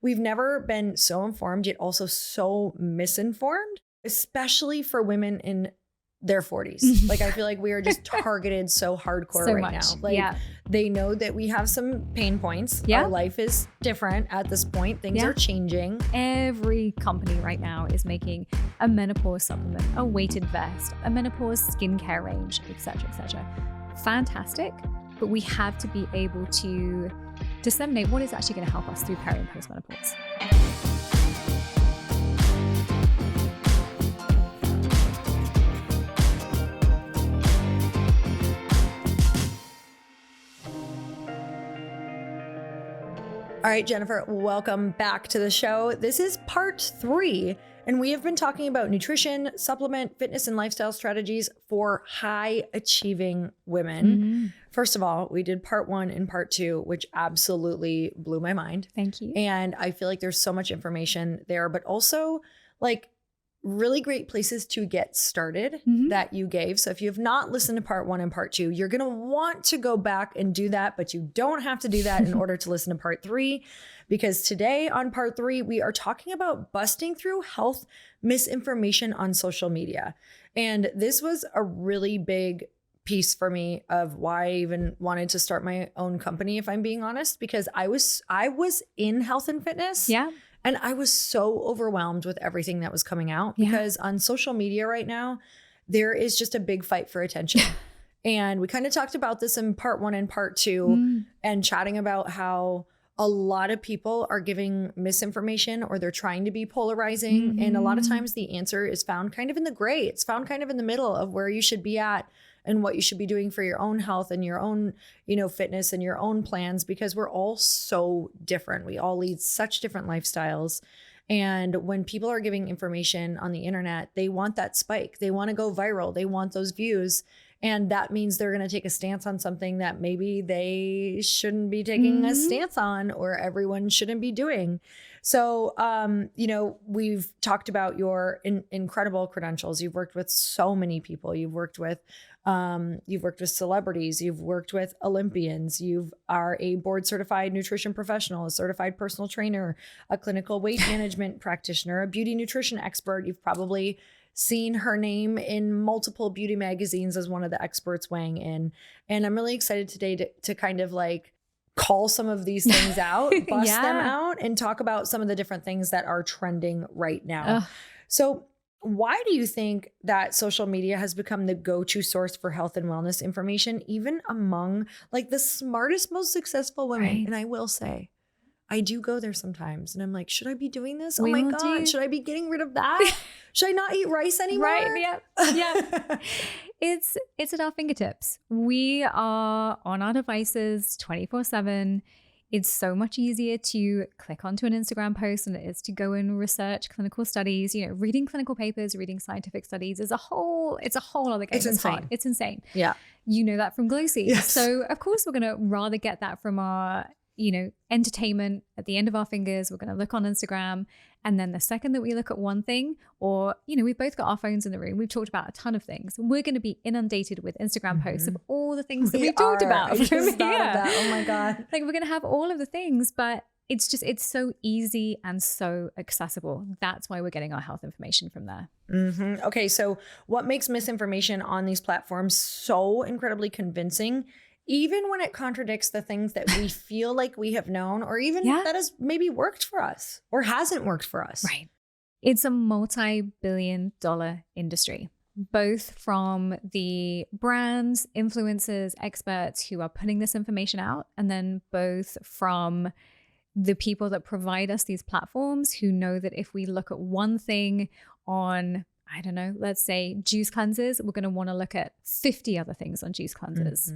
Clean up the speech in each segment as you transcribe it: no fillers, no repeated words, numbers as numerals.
we've never been so informed, yet also so misinformed, especially for women in their 40s. Like, I feel like we are just targeted so hardcore right now. Like, they know that we have some pain points. Our life is different at this point. Things are changing. Every company right now is making a menopause supplement, a weighted vest, a menopause skincare range, etc., etc. Fantastic, but we have to be able to disseminate what is actually going to help us through peri and postmenopause. All right, Jennifer, welcome back to the show. This is part 3, and we have been talking about nutrition, supplement, fitness, and lifestyle strategies for high achieving women. First of all, we did part 1 and part 2, which absolutely blew my mind. Thank you. And I feel like there's so much information there, but also like really great places to get started that you gave. So if you have not listened to part 1 and part 2, you're going to want to go back and do that, but you don't have to do that in order to listen to part 3, because today on part 3, we are talking about busting through health misinformation on social media. And this was a really big piece for me of why I even wanted to start my own company, if I'm being honest, because I was in health and fitness. Yeah. And I was so overwhelmed with everything that was coming out because on social media right now, there is just a big fight for attention. And we kind of talked about this in part 1 and part 2 and chatting about how a lot of people are giving misinformation or they're trying to be polarizing. And a lot of times the answer is found kind of in the gray. It's found kind of in the middle of where you should be at and what you should be doing for your own health and your own, fitness and your own plans, because we're all so different. We all lead such different lifestyles. And when people are giving information on the internet, they want that spike. They want to go viral. They want those views. And that means they're going to take a stance on something that maybe they shouldn't be taking a stance on, or everyone shouldn't be doing. So, we've talked about your incredible credentials. You've worked with so many people. You've worked with celebrities. You've worked with Olympians. You are a board certified nutrition professional, a certified personal trainer, a clinical weight management practitioner, a beauty nutrition expert. You've probably seen her name in multiple beauty magazines as one of the experts weighing in. And I'm really excited today to kind of like call some of these things out, bust them out, and talk about some of the different things that are trending right now. So why do you think that social media has become the go-to source for health and wellness information, even among like the smartest, most successful women? Right. And I will say, I do go there sometimes and I'm like, should I be doing this? We oh my all God, do. should I be getting rid of that? Should I not eat rice anymore? Right. Yeah. It's at our fingertips. We are on our devices 24/7. It's so much easier to click onto an Instagram post than it is to go and research clinical studies. Reading clinical papers, reading scientific studies it's a whole other game. It's insane. Hard. It's insane. Yeah. You know that from Glōci. Yes. So of course we're going to rather get that from our entertainment at the end of our fingers. We're going to look on Instagram. And then the second that we look at one thing, or, we've both got our phones in the room, we've talked about a ton of things. We're going to be inundated with Instagram posts of all the things that we've talked about. I just thought of that. Oh my God. Like, we're going to have all of the things, but it's so easy and so accessible. That's why we're getting our health information from there. Okay. So what makes misinformation on these platforms so incredibly convincing, even when it contradicts the things that we feel like we have known, or even that has maybe worked for us or hasn't worked for us? Right. It's a multi-billion-dollar industry, both from the brands, influencers, experts who are putting this information out, and then both from the people that provide us these platforms who know that if we look at one thing on, I don't know, let's say juice cleansers, we're going to want to look at 50 other things on juice cleansers.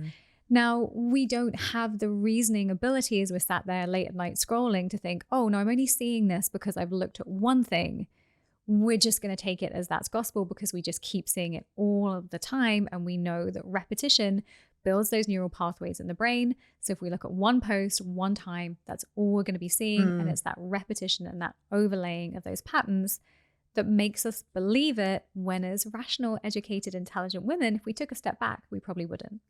Now, we don't have the reasoning ability as we're sat there late at night scrolling to think, oh, no, I'm only seeing this because I've looked at one thing. We're just going to take it as that's gospel because we just keep seeing it all of the time. And we know that repetition builds those neural pathways in the brain. So if we look at one post one time, that's all we're going to be seeing. And it's that repetition and that overlaying of those patterns that makes us believe it, when as rational, educated, intelligent women, if we took a step back, we probably wouldn't.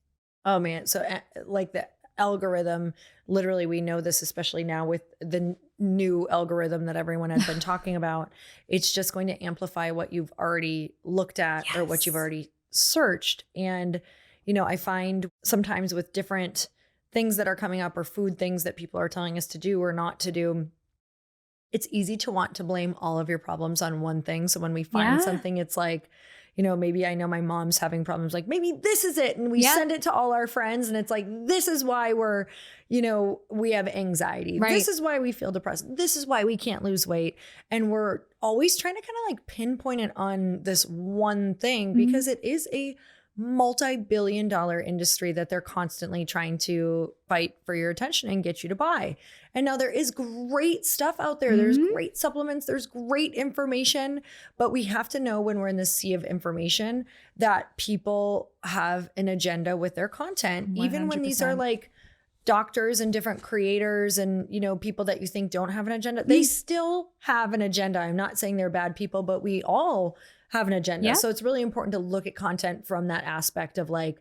Oh man. So like algorithm, literally, we know this, especially now with the new algorithm that everyone has been talking about, it's just going to amplify what you've already looked at or what you've already searched. And, you know, I find sometimes with different things that are coming up or food things that people are telling us to do or not to do, it's easy to want to blame all of your problems on one thing. So when we find something, it's like, you know, maybe I know my mom's having problems, like maybe this is it. And we send it to all our friends and it's like, this is why we're, you know, we have anxiety. Right. This is why we feel depressed. This is why we can't lose weight. And we're always trying to kind of like pinpoint it on this one thing because it is a multi-billion-dollar industry that they're constantly trying to fight for your attention and get you to buy. And now there is great stuff out there. There's great supplements. There's great information, but we have to know when we're in this sea of information that people have an agenda with their content, 100%. Even when these are like doctors and different creators and, you know, people that you think don't have an agenda, they still have an agenda. I'm not saying they're bad people, but we all have an agenda. So it's really important to look at content from that aspect of like,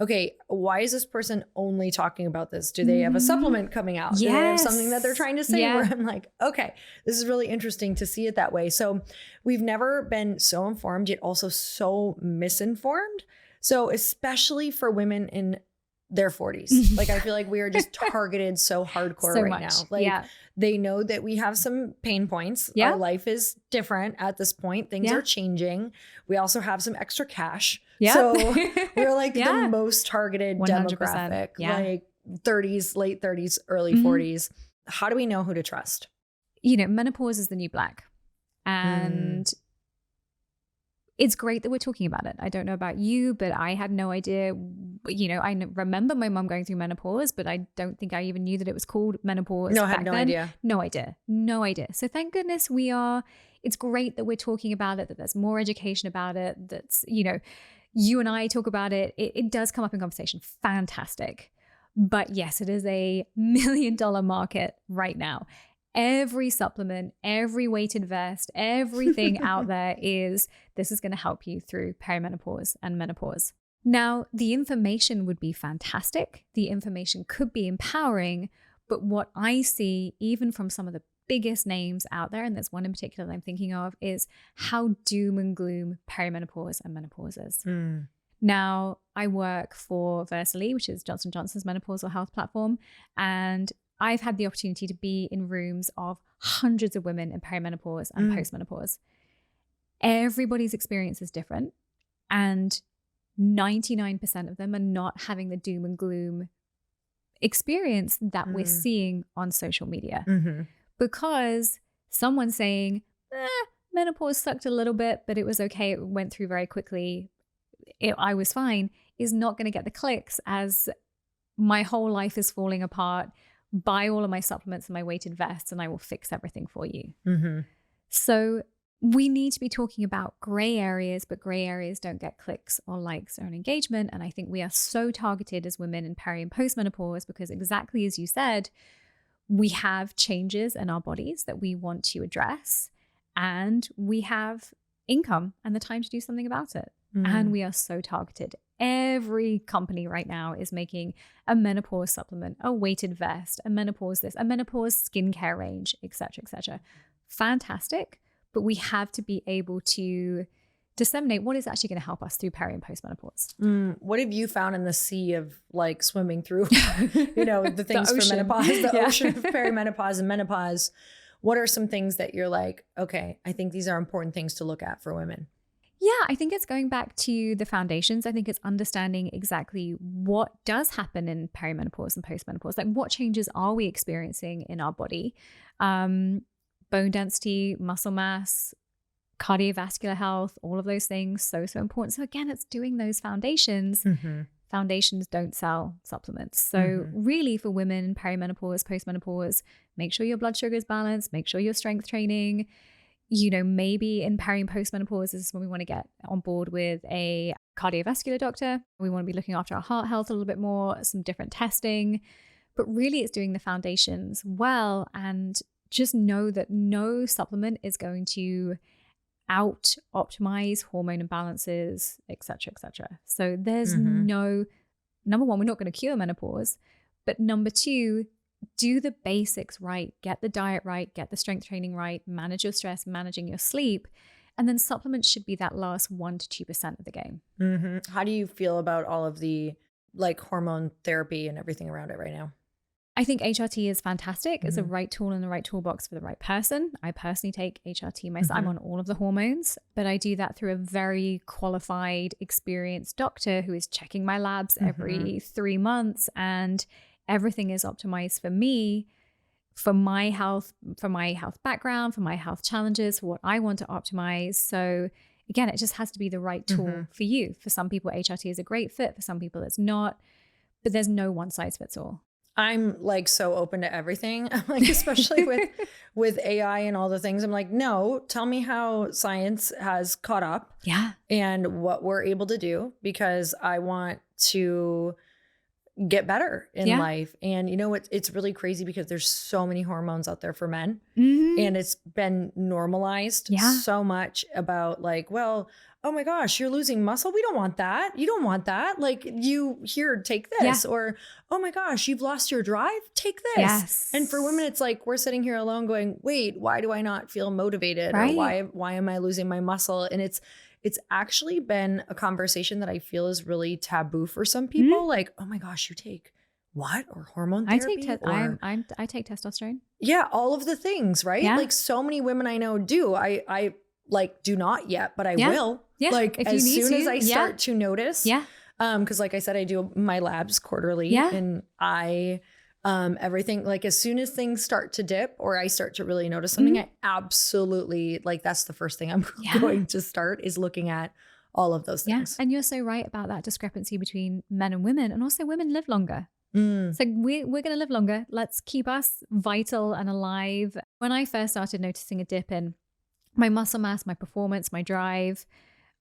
okay, why is this person only talking about this? Do they have a supplement coming out? Do they have something that they're trying to say where I'm like, okay, this is really interesting to see it that way. So we've never been so informed, yet also so misinformed. So especially for women in their 40s, like I feel like we are just targeted so hardcore so right now. Like they know that we have some pain points. Our life is different at this point. Things are changing. We also have some extra cash. So we're like the most targeted 100%. Demographic, like 30s, late 30s, early 40s. How do we know who to trust? You know, menopause is the new black. And it's great that we're talking about it. I don't know about you, but I had no idea. You know, I remember my mom going through menopause, but I don't think I even knew that it was called menopause. No, I had no idea. No idea. No idea. So thank goodness it's great that we're talking about it, that there's more education about it, that's, you know, you and I talk about it. It does come up in conversation. Fantastic. But yes, it is a $1 million market right now. Every supplement, every weighted vest, everything out there this is going to help you through perimenopause and menopause. Now, the information would be fantastic. The information could be empowering, but what I see, even from some of the biggest names out there, and there's one in particular that I'm thinking of, is how doom and gloom perimenopause and menopause is. Now, I work for Versally, which is Johnson & Johnson's menopausal health platform, and I've had the opportunity to be in rooms of hundreds of women in perimenopause and postmenopause. Everybody's experience is different, and 99% of them are not having the doom and gloom experience that we're seeing on social media. Because someone saying, menopause sucked a little bit, but it was okay, it went through very quickly, I was fine, is not going to get the clicks as my whole life is falling apart. Buy all of my supplements and my weighted vests and I will fix everything for you. So we need to be talking about gray areas, but gray areas don't get clicks or likes or an engagement. And I think we are so targeted as women in peri and postmenopause because exactly as you said, we have changes in our bodies that we want to address and we have income and the time to do something about it. And we are so targeted. Every company right now is making a menopause supplement, a weighted vest, a menopause this, a menopause skincare range, etc., etc. Fantastic. But we have to be able to disseminate what is actually going to help us through peri and postmenopause. What have you found in the sea of like swimming through, you know, the things for menopause, the ocean of perimenopause and menopause? What are some things that you're like, okay, I think these are important things to look at for women? Yeah, I think it's going back to the foundations. I think it's understanding exactly what does happen in perimenopause and postmenopause. Like what changes are we experiencing in our body? Bone density, muscle mass, cardiovascular health, all of those things. So important. So again, it's doing those foundations. Foundations don't sell supplements. So really for women in perimenopause, postmenopause, make sure your blood sugar is balanced, make sure you're strength training. You know, maybe in peri and postmenopause is when we want to get on board with a cardiovascular doctor. We want to be looking after our heart health a little bit more, some different testing. But really it's doing the foundations well and just know that no supplement is going to out optimize hormone imbalances, etc., etc. So there's number one, we're not going to cure menopause, But number two, do the basics right, get the diet right, get the strength training right, manage your stress, managing your sleep. And then supplements should be that last 1 to 2% of the game. Mm-hmm. How do you feel about all of the like hormone therapy and everything around it right now? I think HRT is fantastic. It's a right tool in the right toolbox for the right person. I personally take HRT myself. I'm on all of the hormones, but I do that through a very qualified, experienced doctor who is checking my labs every 3 months, and everything is optimized for me, for my health background, for my health challenges, for what I want to optimize. So again, it just has to be the right tool for you. For some people, HRT is a great fit. For some people, it's not. But there's no one size fits all. I'm like so open to everything. Like, especially with AI and all the things. I'm like, no, tell me how science has caught up. Yeah. And what we're able to do, because I want to get better in life. And you know, it's really crazy because there's so many hormones out there for men, and it's been normalized so much about like, well, oh my gosh, you're losing muscle. We don't want that. You don't want that. Like, you here, take this. Or, oh my gosh, you've lost your drive. Take this. Yes. And for women, it's like, we're sitting here alone going, wait, why do I not feel motivated? Right. Or why am I losing my muscle? And it's actually been a conversation that I feel is really taboo for some people. Like, oh my gosh, you take what? Or hormone therapy? I take testosterone. Yeah, all of the things, right? Yeah. Like, so many women I know do. I like do not yet, but I will. Yeah. Like, as soon as I start to notice. Yeah. Because like I said, I do my labs quarterly. Yeah. And I everything, like, as soon as things start to dip or I start to really notice something, I absolutely, like, that's the first thing I'm going to start, is looking at all of those things. And you're so right about that discrepancy between men and women. And also, women live longer. So we're going to live longer. Let's keep us vital and alive. When I first started noticing a dip in my muscle mass, my performance, my drive,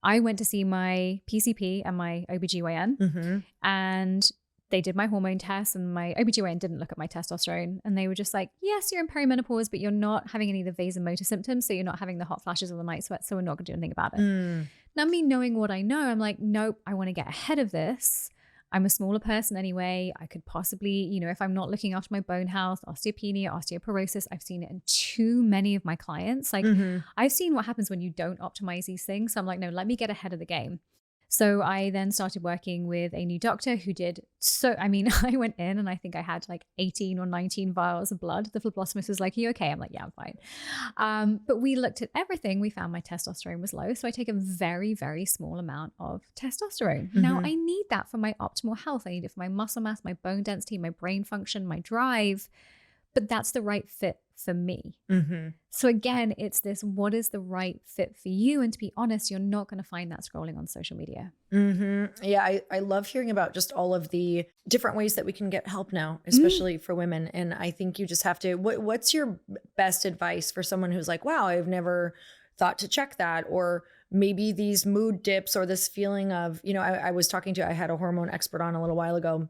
I went to see my PCP and my OBGYN, and they did my hormone tests, and my OBGYN didn't look at my testosterone, and they were just like, yes, you're in perimenopause, but you're not having any of the vasomotor symptoms. So you're not having the hot flashes or the night sweats. So we're not going to do anything about it. Now, me knowing what I know, I'm like, nope, I want to get ahead of this. I'm a smaller person anyway. I could possibly, you know, if I'm not looking after my bone health, osteopenia, osteoporosis, I've seen it in too many of my clients. Like, I've seen what happens when you don't optimize these things. So I'm like, no, let me get ahead of the game. So I then started working with a new doctor who did I went in and I think I had like 18 or 19 vials of blood. The phlebotomist was like, are you okay? I'm like, yeah, I'm fine. But we looked at everything. We found my testosterone was low. So I take a very, very small amount of testosterone. Now I need that for my optimal health. I need it for my muscle mass, my bone density, my brain function, my drive. But that's the right fit for me. So again, it's this, what is the right fit for you? And to be honest, you're not going to find that scrolling on social media. Yeah, I love hearing about just all of the different ways that we can get help now, especially for women. And I think you just have to, what's your best advice for someone who's like, wow, I've never thought to check that? Or maybe these mood dips or this feeling of, you know, I had a hormone expert on a little while ago.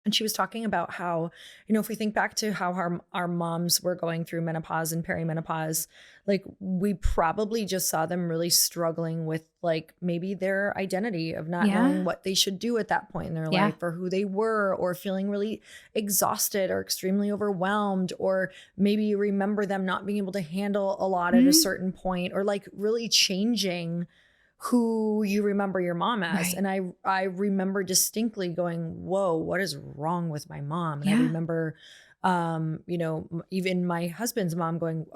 And she was talking about how, you know, if we think back to how our moms were going through menopause and perimenopause, like, we probably just saw them really struggling with, like, maybe their identity of not knowing what they should do at that point in their life, or who they were, or feeling really exhausted or extremely overwhelmed, or maybe you remember them not being able to handle a lot at a certain point, or like really changing who you remember your mom as. And I remember distinctly going, whoa, what is wrong with my mom? And I remember, you know, even my husband's mom going,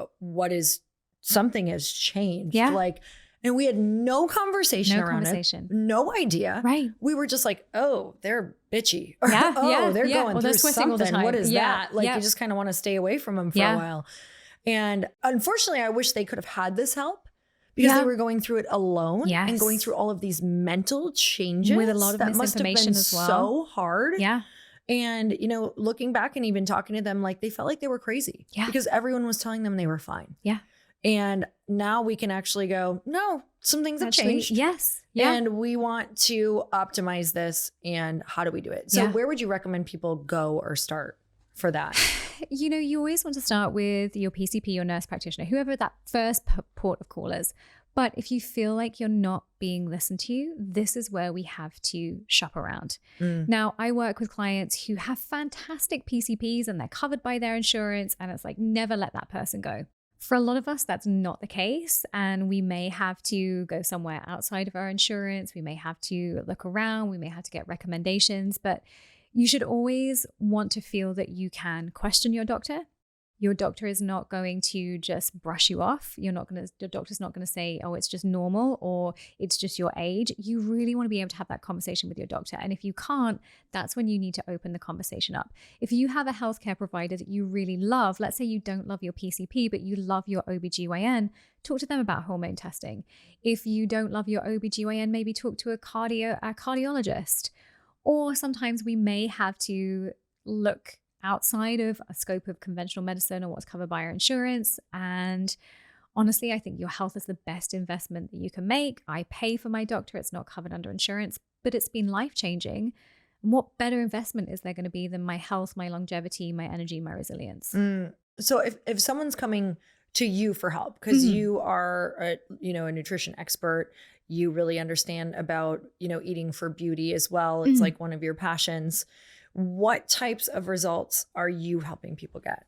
something has changed. Like, and we had no conversation around it. No idea. Right. We were just like, oh, they're bitchy. Or, they're going through something. All the time. What is that? Like, you just kind of want to stay away from them for a while. And unfortunately, I wish they could have had this help, because they were going through it alone and going through all of these mental changes with a lot of that must have been as well. So hard. And, you know, looking back and even talking to them, like, they felt like they were crazy because everyone was telling them they were fine. And now we can actually go, no, some things have changed. And we want to optimize this. And how do we do it? So where would you recommend people go or start for that? You know, you always want to start with your PCP, your nurse practitioner, whoever that first port of call is. But if you feel like you're not being listened to, this is where we have to shop around. Now, I work with clients who have fantastic PCPs and they're covered by their insurance, and it's like, never let that person go. For a lot of us, that's not the case. And we may have to go somewhere outside of our insurance. We may have to look around. We may have to get recommendations. But you should always want to feel that you can question your doctor. Your doctor is not going to just brush you off. Your doctor's not going to say, oh, it's just normal or it's just your age. You really want to be able to have that conversation with your doctor. And if you can't, that's when you need to open the conversation up. If you have a healthcare provider that you really love, let's say you don't love your PCP, but you love your OBGYN, talk to them about hormone testing. If you don't love your OBGYN, maybe talk to a cardiologist. Or sometimes we may have to look outside of a scope of conventional medicine or what's covered by our insurance. And honestly, I think your health is the best investment that you can make. I pay for my doctor. It's not covered under insurance, but it's been life-changing. And what better investment is there going to be than my health, my longevity, my energy, my resilience? So if someone's coming to you for help, because you are a nutrition expert, you really understand about, eating for beauty as well. It's like one of your passions. What types of results are you helping people get?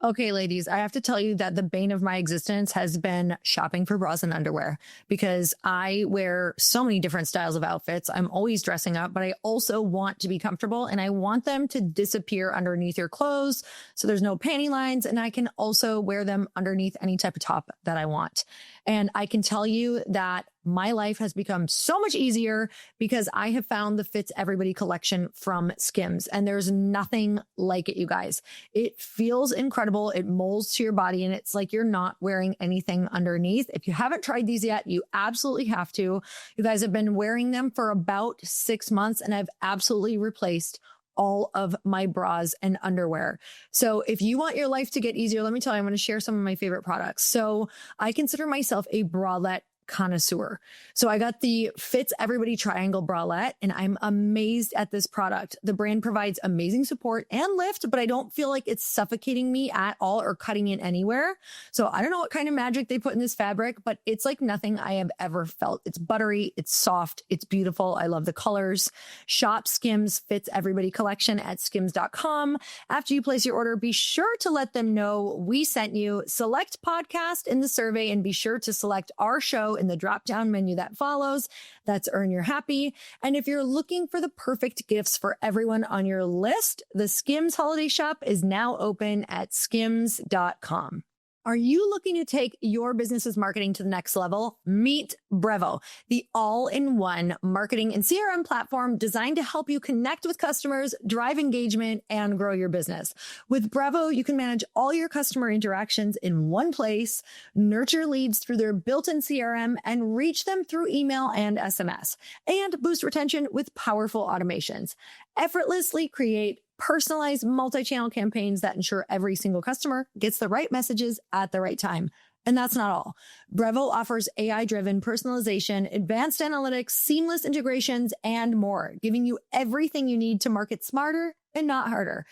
Okay, ladies, I have to tell you that the bane of my existence has been shopping for bras and underwear, because I wear so many different styles of outfits. I'm always dressing up, but I also want to be comfortable and I want them to disappear underneath your clothes so there's no panty lines, and I can also wear them underneath any type of top that I want. And I can tell you that my life has become so much easier because I have found the Fits Everybody collection from SKIMS, and there's nothing like it, you guys. It feels incredible. It molds to your body, and it's like you're not wearing anything underneath. If you haven't tried these yet, you absolutely have to. You guys have been wearing them for about 6 months, and I've absolutely replaced all of my bras and underwear. So if you want your life to get easier, let me tell you, I'm going to share some of my favorite products. So I consider myself a bralette connoisseur. So I got the Fits Everybody Triangle bralette, and I'm amazed at this product. The brand provides amazing support and lift, but I don't feel like it's suffocating me at all or cutting in anywhere. So I don't know what kind of magic they put in this fabric, but it's like nothing I have ever felt. It's buttery, it's soft, it's beautiful. I love the colors. Shop SKIMS Fits Everybody collection at skims.com. After you place your order, be sure to let them know we sent you. Select podcast in the survey and be sure to select our show in the drop-down menu that follows. That's Earn Your Happy. And if you're looking for the perfect gifts for everyone on your list, the SKIMS holiday shop is now open at skims.com. Are you looking to take your business's marketing to the next level? Meet Brevo, the all-in-one marketing and CRM platform designed to help you connect with customers, drive engagement, and grow your business. With Brevo, you can manage all your customer interactions in one place, nurture leads through their built-in CRM, and reach them through email and SMS, and boost retention with powerful automations. Effortlessly create personalized multi-channel campaigns that ensure every single customer gets the right messages at the right time. And that's not all. Brevo offers AI-driven personalization, advanced analytics, seamless integrations, and more, giving you everything you need to market smarter and not harder.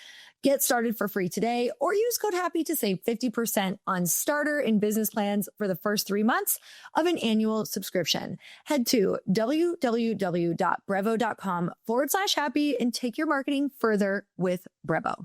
Get started for free today or use code HAPPY to save 50% on starter and business plans for the first 3 months of an annual subscription. Head to www.brevo.com/happy and take your marketing further with Brevo.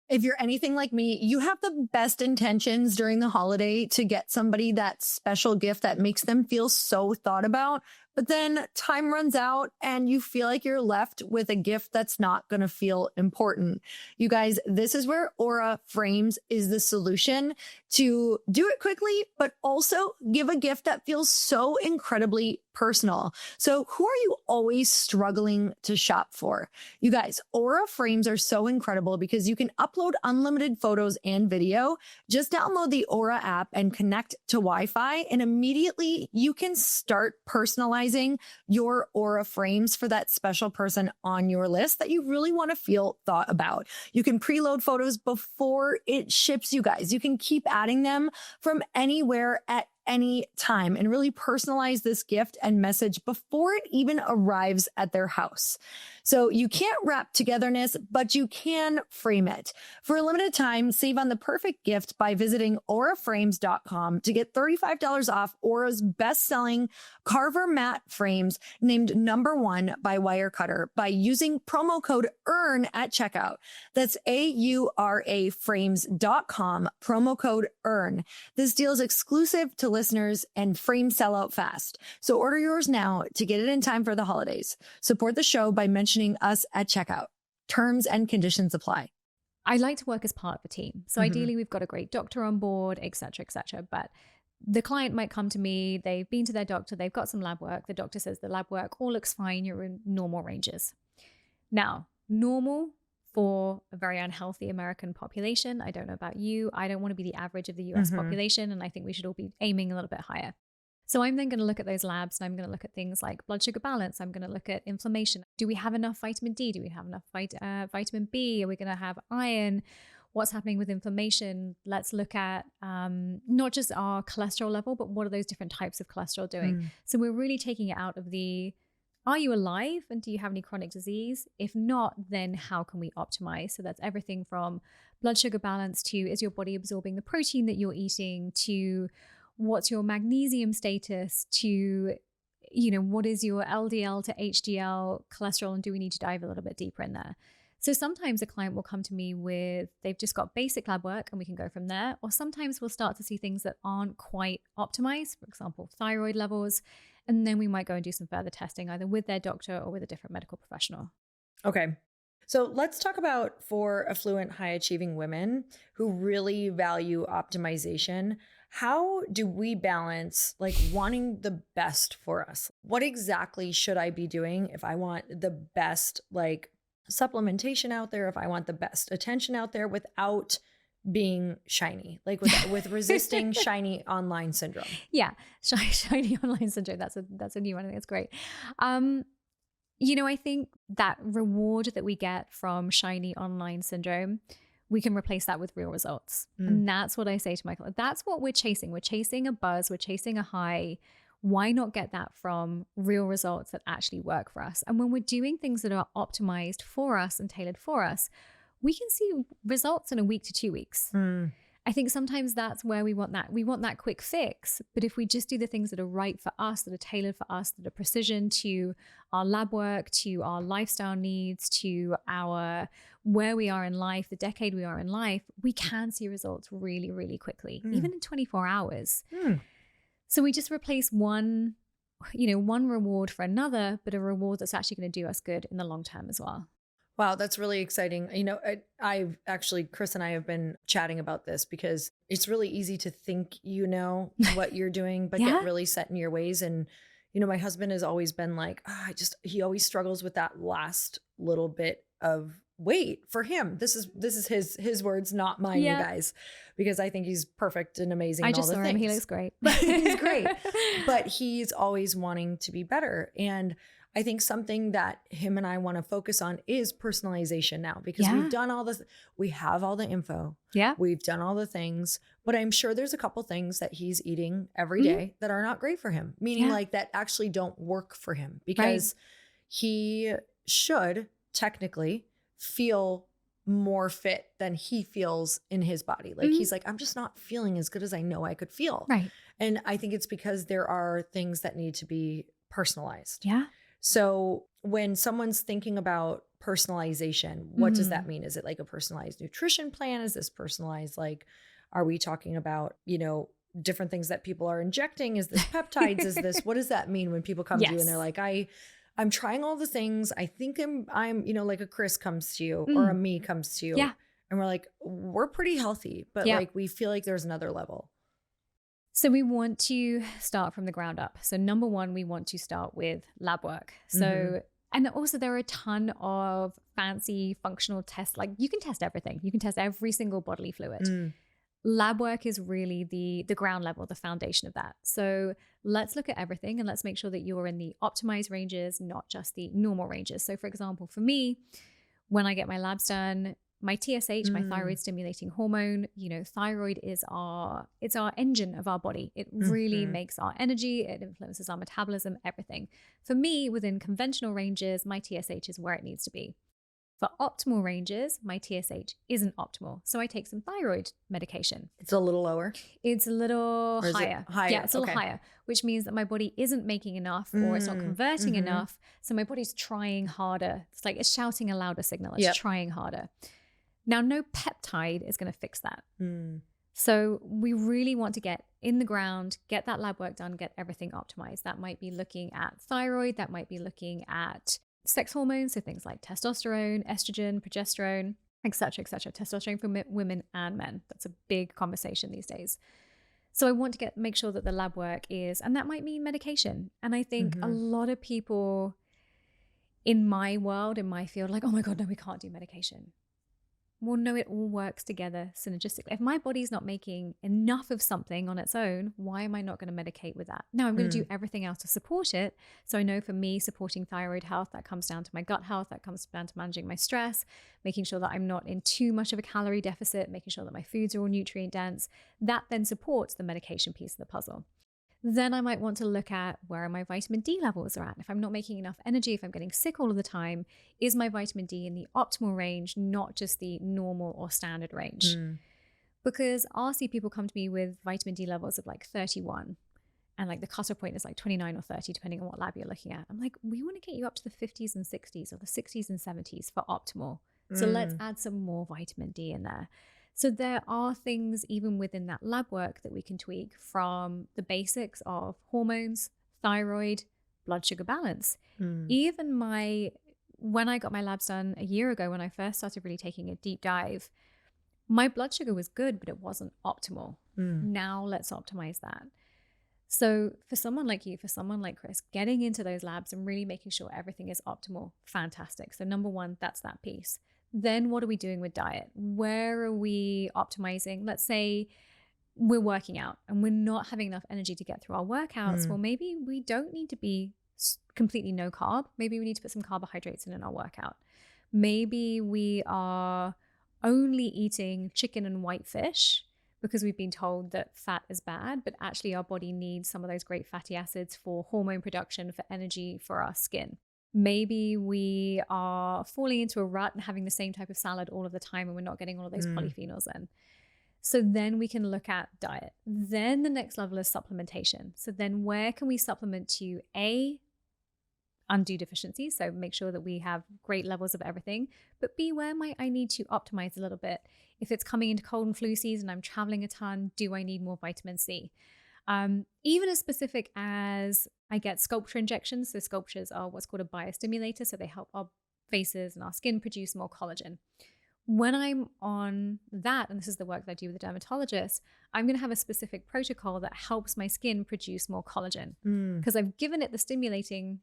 If you're anything like me, you have the best intentions during the holiday to get somebody that special gift that makes them feel so thought about, but then time runs out and you feel like you're left with a gift that's not going to feel important. You guys, this is where Aura Frames is the solution to do it quickly, but also give a gift that feels so incredibly personal. So who are you always struggling to shop for? You guys, Aura Frames are so incredible because you can upload unlimited photos and video. Just download the Aura app and connect to Wi-Fi, and immediately you can start personalizing your Aura frames for that special person on your list that you really want to feel thought about. You can preload photos before it ships, you guys. You can keep adding them from anywhere at any time and really personalize this gift and message before it even arrives at their house. So you can't wrap togetherness, but you can frame it. For a limited time, save on the perfect gift by visiting auraframes.com to get $35 off Aura's best-selling Carver matte frames named #1 by Wirecutter by using promo code EARN at checkout. That's AURA frames.com, promo code EARN. This deal is exclusive to listeners and frames sell out fast. So order yours now to get it in time for the holidays. Support the show by mentioning us at checkout. Terms and conditions apply. I like to work as part of a team. So ideally we've got a great doctor on board, et cetera, but the client might come to me, they've been to their doctor, they've got some lab work. The doctor says the lab work all looks fine, you're in normal ranges. Now, normal for a very unhealthy American population. I don't know about you. I don't want to be the average of the US population. And I think we should all be aiming a little bit higher. So I'm then going to look at those labs and I'm going to look at things like blood sugar balance. I'm going to look at inflammation. Do we have enough vitamin D? Do we have enough vitamin B? Are we going to have iron? What's happening with inflammation? Let's look at not just our cholesterol level, but what are those different types of cholesterol doing? So we're really taking it out of the, are you alive and do you have any chronic disease? If not, then how can we optimize? So that's everything from blood sugar balance to, is your body absorbing the protein that you're eating, to what's your magnesium status, to, you know, what is your LDL to HDL cholesterol, and do we need to dive a little bit deeper in there? So sometimes a client will come to me with, they've just got basic lab work and we can go from there. Or sometimes we'll start to see things that aren't quite optimized, for example, thyroid levels. And then we might go and do some further testing either with their doctor or with a different medical professional. Okay. So let's talk about, for affluent, high achieving women who really value optimization, how do we balance like wanting the best for us? What exactly should I be doing if I want the best like supplementation out there, if I want the best attention out there without being shiny, like with resisting shiny online syndrome? Yeah, shiny online syndrome. That's a new one. I think it's great. You know, I think that reward that we get from shiny online syndrome, we can replace that with real results. And that's what I say to my clients. That's what we're chasing. We're chasing a buzz. We're chasing a high. Why not get that from real results that actually work for us? And when we're doing things that are optimized for us and tailored for us, we can see results in a week to 2 weeks. I think sometimes that's where we want that. We want that quick fix. But if we just do the things that are right for us, that are tailored for us, that are precision to our lab work, to our lifestyle needs, to our where we are in life, the decade we are in life, we can see results really, really quickly, even in 24 hours. So we just replace one reward for another, but a reward that's actually going to do us good in the long term as well. Wow, that's really exciting. You know, I've actually, Chris and I have been chatting about this because it's really easy to think you know what you're doing, but get really set in your ways. And, you know, my husband has always been like, he always struggles with that last little bit of weight for him. This is his words, not mine, you guys, because I think he's perfect and amazing. I just saw him. He looks great. He's great, but he's always wanting to be better. And I think something that him and I want to focus on is personalization now, because we've done all this. We have all the info. Yeah. We've done all the things, but I'm sure there's a couple things that he's eating every day that are not great for him, meaning like that actually don't work for him, because he should technically feel more fit than he feels in his body. Like he's like, I'm just not feeling as good as I know I could feel. Right. And I think it's because there are things that need to be personalized. Yeah. So when someone's thinking about personalization, what does that mean? Is it like a personalized nutrition plan? Is this personalized? Like, are we talking about, you know, different things that people are injecting? Is this peptides? Is this, what does that mean when people come to you and they're like, I'm trying all the things. I think I'm, you know, like a Chris comes to you or a me comes to you. Yeah. And we're like, we're pretty healthy, but like, we feel like there's another level. So we want to start from the ground up. So number one, we want to start with lab work. So, and also there are a ton of fancy functional tests. Like you can test everything. You can test every single bodily fluid. Lab work is really the ground level, the foundation of that. So let's look at everything and let's make sure that you're in the optimized ranges, not just the normal ranges. So for example, for me, when I get my labs done, my TSH, my thyroid stimulating hormone, thyroid is it's our engine of our body. It really makes our energy, it influences our metabolism, everything. For me, within conventional ranges, my TSH is where it needs to be. For optimal ranges, my TSH isn't optimal. So I take some thyroid medication. It's a little lower. It's a little higher. Higher. Yeah, it's a little higher, which means that my body isn't making enough or it's not converting enough. So my body's trying harder. It's like it's shouting a louder signal. It's trying harder. Now, no peptide is going to fix that. So we really want to get in the ground, get that lab work done, get everything optimized. That might be looking at thyroid. That might be looking at sex hormones, so things like testosterone, estrogen, progesterone, etc., etc. Testosterone for women and men. That's a big conversation these days. So I want to make sure that the lab work is, and that might mean medication. And I think a lot of people in my world, in my field, like, oh my God, no, we can't do medication. Well, no, it all works together synergistically. If my body's not making enough of something on its own, why am I not going to medicate with that? Now, I'm going to do everything else to support it. So I know for me, supporting thyroid health, that comes down to my gut health, that comes down to managing my stress, making sure that I'm not in too much of a calorie deficit, making sure that my foods are all nutrient dense. That then supports the medication piece of the puzzle. Then I might want to look at where my vitamin D levels are at. If I'm not making enough energy, if I'm getting sick all of the time, is my vitamin D in the optimal range, not just the normal or standard range? Because I'll see people come to me with vitamin D levels of like 31 and like the cutoff point is like 29 or 30, depending on what lab you're looking at. I'm like, we want to get you up to the 50s and 60s or the 60s and 70s for optimal. So let's add some more vitamin D in there. So there are things even within that lab work that we can tweak, from the basics of hormones, thyroid, blood sugar balance. Even when I got my labs done a year ago, when I first started really taking a deep dive, my blood sugar was good, but it wasn't optimal. Now let's optimize that. So for someone like you, for someone like Chris, getting into those labs and really making sure everything is optimal, fantastic. So number one, that's that piece. Then what are we doing with diet? Where are we optimizing? Let's say we're working out and we're not having enough energy to get through our workouts. Well, maybe we don't need to be completely no carb. Maybe we need to put some carbohydrates in our workout. Maybe we are only eating chicken and white fish because we've been told that fat is bad, but actually our body needs some of those great fatty acids for hormone production, for energy, for our skin. Maybe we are falling into a rut and having the same type of salad all of the time and we're not getting all of those polyphenols in. So then we can look at diet. Then the next level is supplementation. So then where can we supplement to undo deficiencies? So make sure that we have great levels of everything. But B, where might I need to optimize a little bit? If it's coming into cold and flu season, I'm traveling a ton, do I need more vitamin C? Even as specific as I get sculpture injections. So sculptures are what's called a biostimulator. So they help our faces and our skin produce more collagen. When I'm on that, and this is the work that I do with a dermatologist, I'm going to have a specific protocol that helps my skin produce more collagen because I've given it the stimulating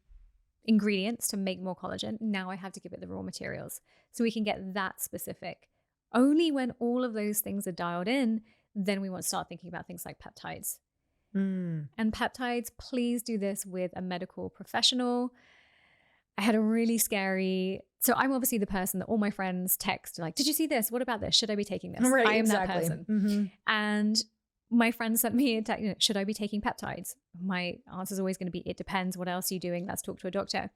ingredients to make more collagen. Now I have to give it the raw materials. So we can get that specific. Only when all of those things are dialed in, then we want to start thinking about things like peptides. And peptides, please do this with a medical professional. I had a really scary, so I'm obviously the person that all my friends text like, did you see this? What about this? Should I be taking this? Right, I am exactly. that person. And my friend sent me a text, should I be taking peptides? My answer is always going to be, it depends. What else are you doing? Let's talk to a doctor.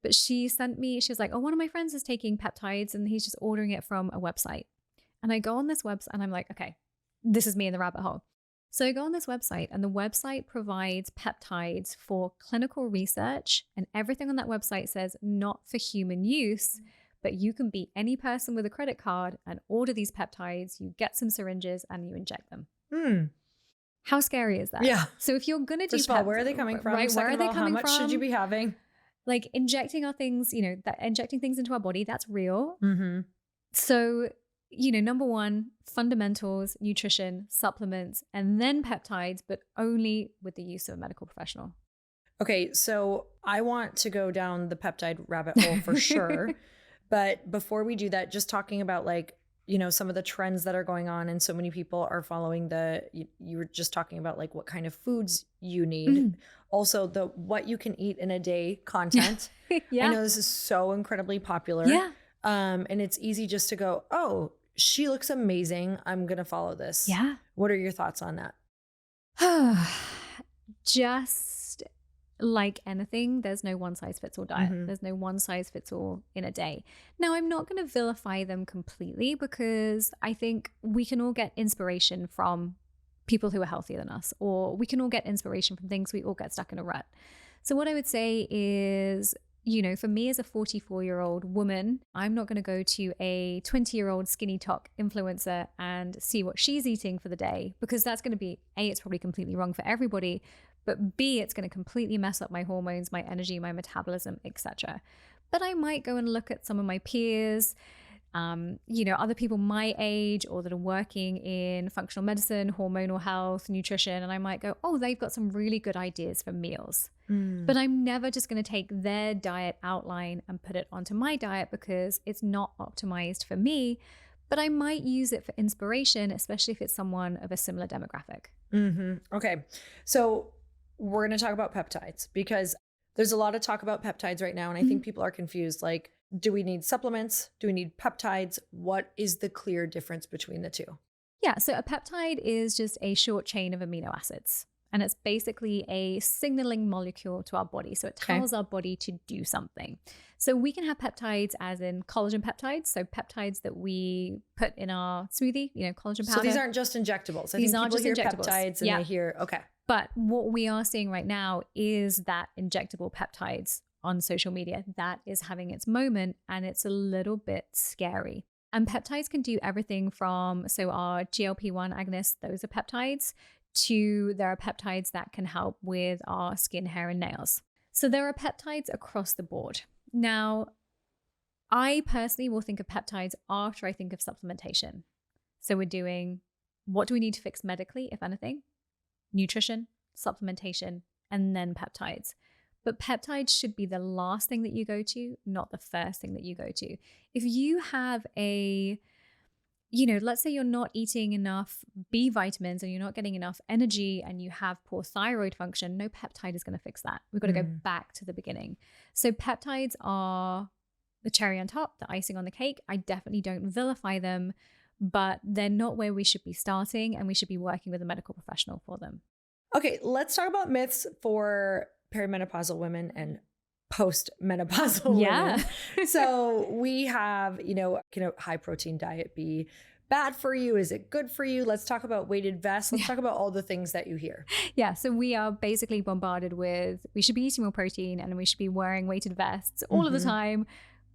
But she sent me, she was like, oh, one of my friends is taking peptides and he's just ordering it from a website. And I go on this website and I'm like, okay, this is me in the rabbit hole. So I go on this website and the website provides peptides for clinical research, and everything on that website says not for human use, but you can be any person with a credit card and order these peptides, you get some syringes and you inject them. How scary is that? Yeah. So if you're going to do First of all, where are they coming from? Right, where are they coming how much from? should you be having? Like injecting our things, injecting things into our body, that's real. So number one, fundamentals, nutrition, supplements, and then peptides, but only with the use of a medical professional. Okay, so I want to go down the peptide rabbit hole for sure. But before we do that, just talking about some of the trends that are going on, and so many people are following you were just talking about like what kind of foods you need. Also what you can eat in a day content. Yeah. I know this is so incredibly popular. Yeah. And it's easy just to go, oh, she looks amazing. I'm going to follow this. Yeah. What are your thoughts on that? Just like anything, there's no one size fits all diet. Mm-hmm. There's no one size fits all in a day. Now, I'm not going to vilify them completely because I think we can all get inspiration from people who are healthier than us, or we can all get inspiration from things we all get stuck in a rut. So what I would say is, you know, for me as a 44-year-old woman, I'm not going to go to a 20-year-old skinny talk influencer and see what she's eating for the day, because that's going to be, A, it's probably completely wrong for everybody, but B, it's going to completely mess up my hormones, my energy, my metabolism, etc. But I might go and look at some of my peers, you know, other people my age or that are working in functional medicine, hormonal health, nutrition, and I might go, oh, they've got some really good ideas for meals. But I'm never just going to take their diet outline and put it onto my diet because it's not optimized for me, but I might use it for inspiration, especially if it's someone of a similar demographic. Okay. So we're going to talk about peptides because there's a lot of talk about peptides right now. And I think people are confused. Like, do we need supplements? Do we need peptides? What is the clear difference between the two? Yeah. So a peptide is just a short chain of amino acids. And it's basically a signaling molecule to our body. So it tells our body to do something. So we can have peptides as in collagen peptides. So peptides that we put in our smoothie, you know, collagen powder. So these aren't just injectables. These aren't just injectables. Peptides and they hear, okay. But what we are seeing right now is that injectable peptides on social media, that is having its moment, and it's a little bit scary. And peptides can do everything from, so our GLP-1 agonists, those are peptides, to there are peptides that can help with our skin, hair, and nails. So there are peptides across the board. Now, I personally will think of peptides after I think of supplementation. So we're doing, what do we need to fix medically, if anything? Nutrition, supplementation, and then peptides. But peptides should be the last thing that you go to, not the first thing that you go to. If you have a, you know, let's say you're not eating enough B vitamins and you're not getting enough energy and you have poor thyroid function, no peptide is going to fix that. We've got to go back to the beginning. So peptides are the cherry on top, the icing on the cake. I definitely don't vilify them, but they're not where we should be starting, and we should be working with a medical professional for them. Okay, let's talk about myths for perimenopausal women and post-menopausal women. So we have, can a high protein diet be bad for you? Is it good for you? Let's talk about weighted vests. Let's talk about all the things that you hear. Yeah. So we are basically bombarded with, we should be eating more protein and we should be wearing weighted vests all of the time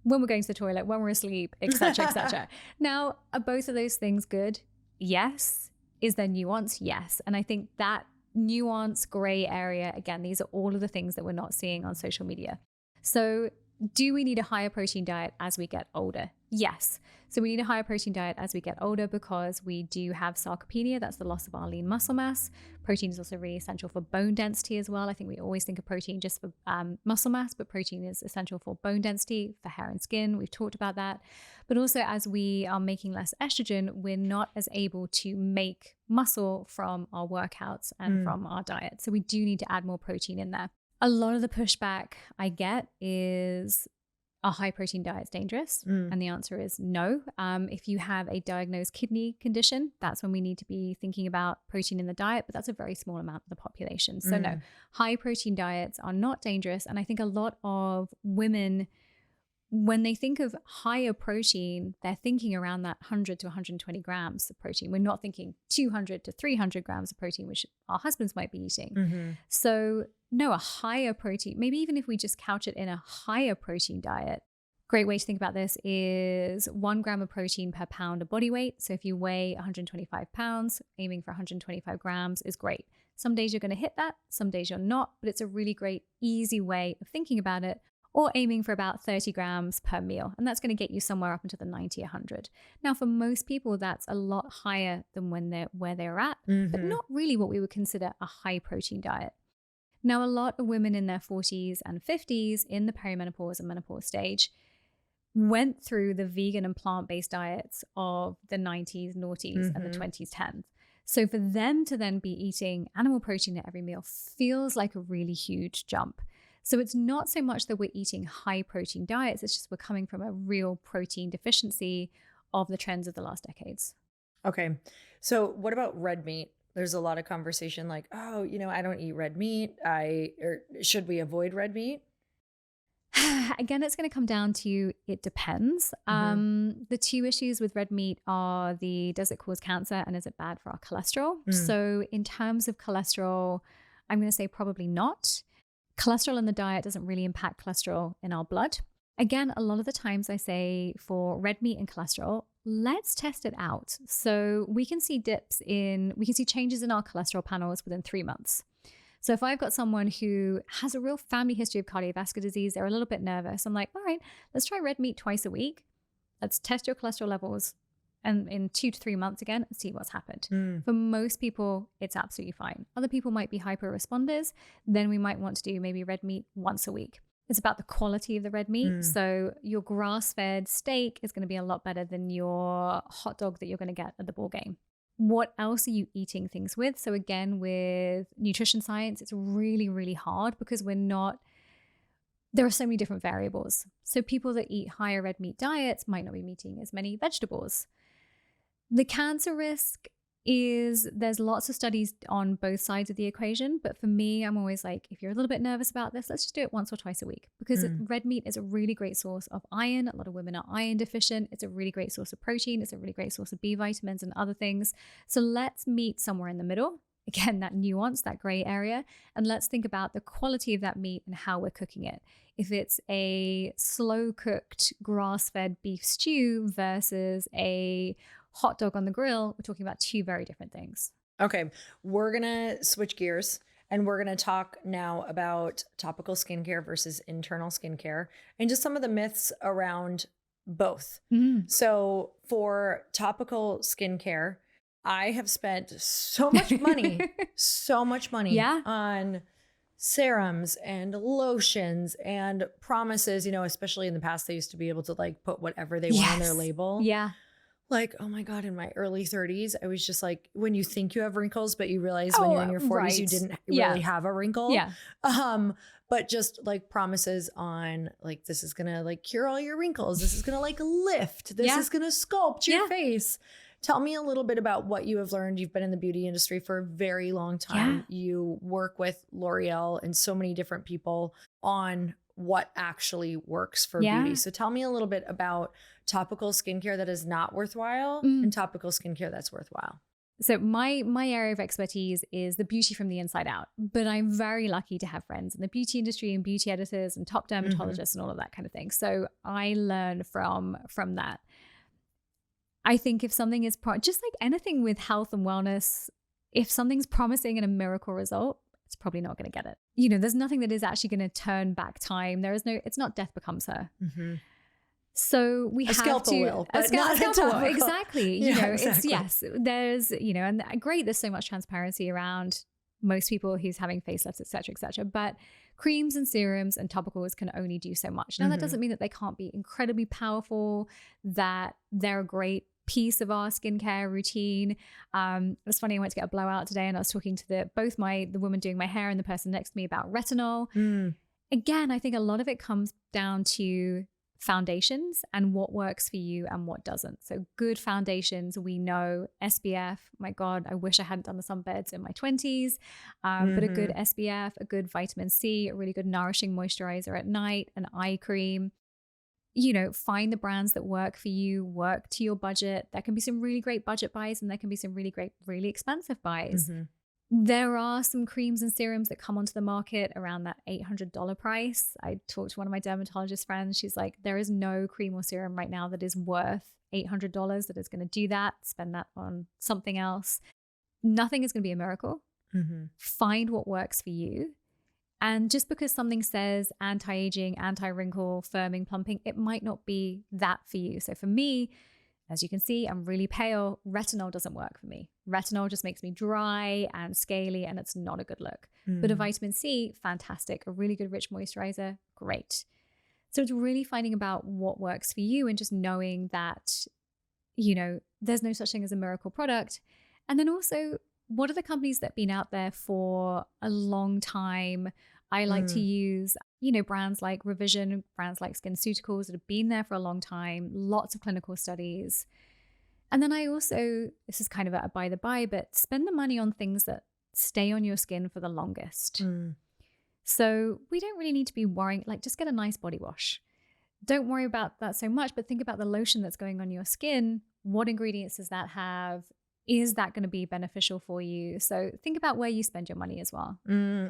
when we're going to the toilet, when we're asleep, etc., etc. Now, are both of those things good? Yes. Is there nuance? Yes. And I think that nuance, gray area, again, these are all of the things that we're not seeing on social media. So do we need a higher protein diet as we get older? Yes. So we need a higher protein diet as we get older because we do have sarcopenia. That's the loss of our lean muscle mass. Protein is also really essential for bone density as well. I think we always think of protein just for muscle mass, but protein is essential for bone density, for hair and skin. We've talked about that. But also as we are making less estrogen, we're not as able to make muscle from our workouts and from our diet. So we do need to add more protein in there. A lot of the pushback I get is a high protein diet is dangerous. And the answer is no. If you have a diagnosed kidney condition, that's when we need to be thinking about protein in the diet, but that's a very small amount of the population. So no, high protein diets are not dangerous. And I think a lot of women, when they think of higher protein, they're thinking around that 100 to 120 grams of protein. We're not thinking 200 to 300 grams of protein, which our husbands might be eating. So no, a higher protein, maybe even if we just couch it in a higher protein diet, great way to think about this is 1 gram of protein per pound of body weight. So if you weigh 125 pounds, aiming for 125 grams is great. Some days you're going to hit that, some days you're not, but it's a really great, easy way of thinking about it. Or aiming for about 30 grams per meal. And that's going to get you somewhere up into the 90, 100. Now, for most people, that's a lot higher than where they're at, but not really what we would consider a high protein diet. Now, a lot of women in their 40s and 50s in the perimenopause and menopause stage went through the vegan and plant-based diets of the 90s, noughties, and the 20s, 10s. So for them to then be eating animal protein at every meal feels like a really huge jump. So it's not so much that we're eating high protein diets, it's just we're coming from a real protein deficiency of the trends of the last decades. Okay. So what about red meat? There's a lot of conversation like, oh, I don't eat red meat. Or should we avoid red meat? Again, it's going to come down to it depends. The two issues with red meat are does it cause cancer and is it bad for our cholesterol? So in terms of cholesterol, I'm going to say probably not. Cholesterol in the diet doesn't really impact cholesterol in our blood. Again, a lot of the times I say for red meat and cholesterol, let's test it out. So we can see changes in our cholesterol panels within 3 months. So if I've got someone who has a real family history of cardiovascular disease, they're a little bit nervous, I'm like, all right, let's try red meat twice a week. Let's test your cholesterol levels and in 2 to 3 months again and see what's happened. For most people, it's absolutely fine. Other people might be hyper responders. Then we might want to do maybe red meat once a week. It's about the quality of the red meat. So your grass-fed steak is going to be a lot better than your hot dog that you're going to get at the ball game. What else are you eating things with? So again, with nutrition science, it's really, really hard because there are so many different variables. So people that eat higher red meat diets might not be eating as many vegetables. The cancer risk is there's lots of studies on both sides of the equation. But for me, I'm always like, if you're a little bit nervous about this, let's just do it once or twice a week because red meat is a really great source of iron. A lot of women are iron deficient. It's a really great source of protein. It's a really great source of B vitamins and other things. So let's meet somewhere in the middle. Again, that nuance, that gray area. And let's think about the quality of that meat and how we're cooking it. If it's a slow cooked grass-fed beef stew versus a hot dog on the grill, we're talking about two very different things. Okay, we're going to switch gears and we're going to talk now about topical skincare versus internal skincare and just some of the myths around both. So for topical skincare, I have spent so much money, on serums and lotions and promises, especially in the past, they used to be able to like put whatever they want on their label. Yeah. Like, oh my God, in my early 30s, I was just like, when you think you have wrinkles, but you realize when you're in your 40s, you didn't really have a wrinkle. Yeah. But just like promises on like, this is going to like cure all your wrinkles. This is going to like lift. This is going to sculpt your face. Tell me a little bit about what you have learned. You've been in the beauty industry for a very long time. You work with L'Oreal and so many different people on what actually works for beauty. So tell me a little bit about topical skincare that is not worthwhile and topical skincare that's worthwhile. So my area of expertise is the beauty from the inside out, but I'm very lucky to have friends in the beauty industry and beauty editors and top dermatologists and all of that kind of thing. So I learn from that. I think if something is just like anything with health and wellness, if something's promising and a miracle result, it's probably not going to get it. There's nothing that is actually going to turn back time. It's not death becomes her. So we have scalpel to will, but not a scalpel. topical. Exactly. It's there's and great. There's so much transparency around most people who's having facelifts, et cetera, but creams and serums and topicals can only do so much. Now that doesn't mean that they can't be incredibly powerful, that they're a great piece of our skincare routine. It's funny, I went to get a blowout today and I was talking to the woman doing my hair and the person next to me about retinol. Again, I think a lot of it comes down to foundations and what works for you and what doesn't. So good foundations, we know SPF, my God, I wish I hadn't done the sunbeds in my 20s, but a good SPF, a good vitamin C, a really good nourishing moisturizer at night, an eye cream. Find the brands that work for you, work to your budget. There can be some really great budget buys and there can be some really great, really expensive buys. There are some creams and serums that come onto the market around that $800 price. I talked to one of my dermatologist friends. She's like, there is no cream or serum right now that is worth $800 that is going to do that. Spend that on something else. Nothing is going to be a miracle. Find what works for you. And just because something says anti-aging, anti-wrinkle, firming, plumping, it might not be that for you. So for me, as you can see, I'm really pale. Retinol doesn't work for me. Retinol just makes me dry and scaly and it's not a good look. But a vitamin C, fantastic. A really good rich moisturizer, great. So it's really finding about what works for you and just knowing that, there's no such thing as a miracle product. And then also, what are the companies that have been out there for a long time I like to use, brands like Revision, brands like SkinCeuticals that have been there for a long time, lots of clinical studies. And then I also, this is kind of a by the by, but spend the money on things that stay on your skin for the longest. So we don't really need to be worrying, like just get a nice body wash. Don't worry about that so much, but think about the lotion that's going on your skin. What ingredients does that have? Is that going to be beneficial for you? So think about where you spend your money as well.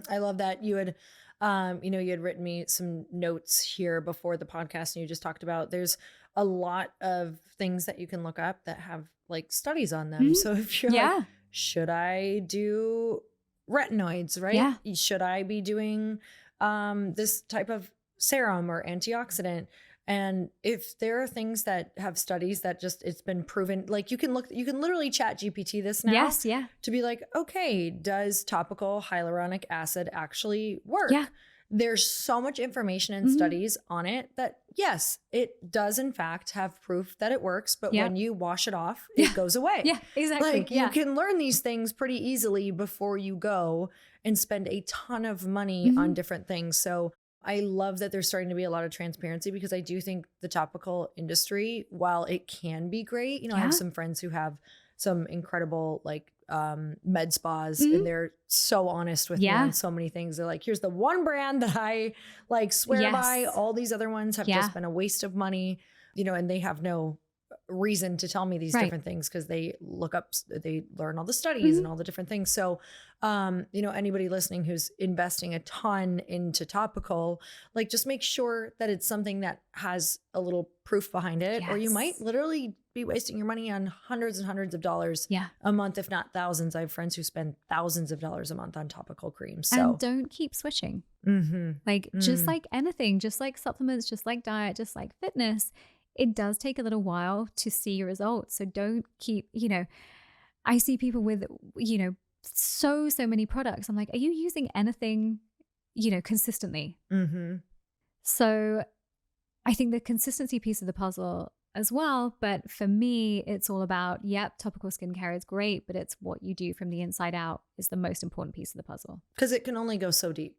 I love that. You had, you had written me some notes here before the podcast, and you just talked about there's a lot of things that you can look up that have like studies on them. So if you're like, should I do retinoids, right? Yeah. Should I be doing this type of serum or antioxidant? And if there are things that have studies that just, it's been proven, like you can literally chat GPT this now. Yes, yeah. To be like, okay, does topical hyaluronic acid actually work? Yeah. There's so much information and studies on it that yes, it does in fact have proof that it works, but when you wash it off, it goes away. Yeah, exactly. Like you can learn these things pretty easily before you go and spend a ton of money on different things. So I love that there's starting to be a lot of transparency, because I do think the topical industry, while it can be great, I have some friends who have some incredible like med spas and they're so honest with me on so many things. They're like, here's the one brand that I like swear by. All these other ones have just been a waste of money, and they have no reason to tell me these different things because they learn all the studies and all the different things. So, anybody listening who's investing a ton into topical, like just make sure that it's something that has a little proof behind it, or you might literally be wasting your money on hundreds and hundreds of dollars a month, if not thousands. I have friends who spend thousands of dollars a month on topical creams. So and don't keep switching. Like just like anything, just like supplements, just like diet, just like fitness, it does take a little while to see results. So don't keep, I see people with, so many products. I'm like, are you using anything, consistently? So I think the consistency piece of the puzzle as well. But for me, it's all about, topical skincare is great, but it's what you do from the inside out is the most important piece of the puzzle. Because it can only go so deep.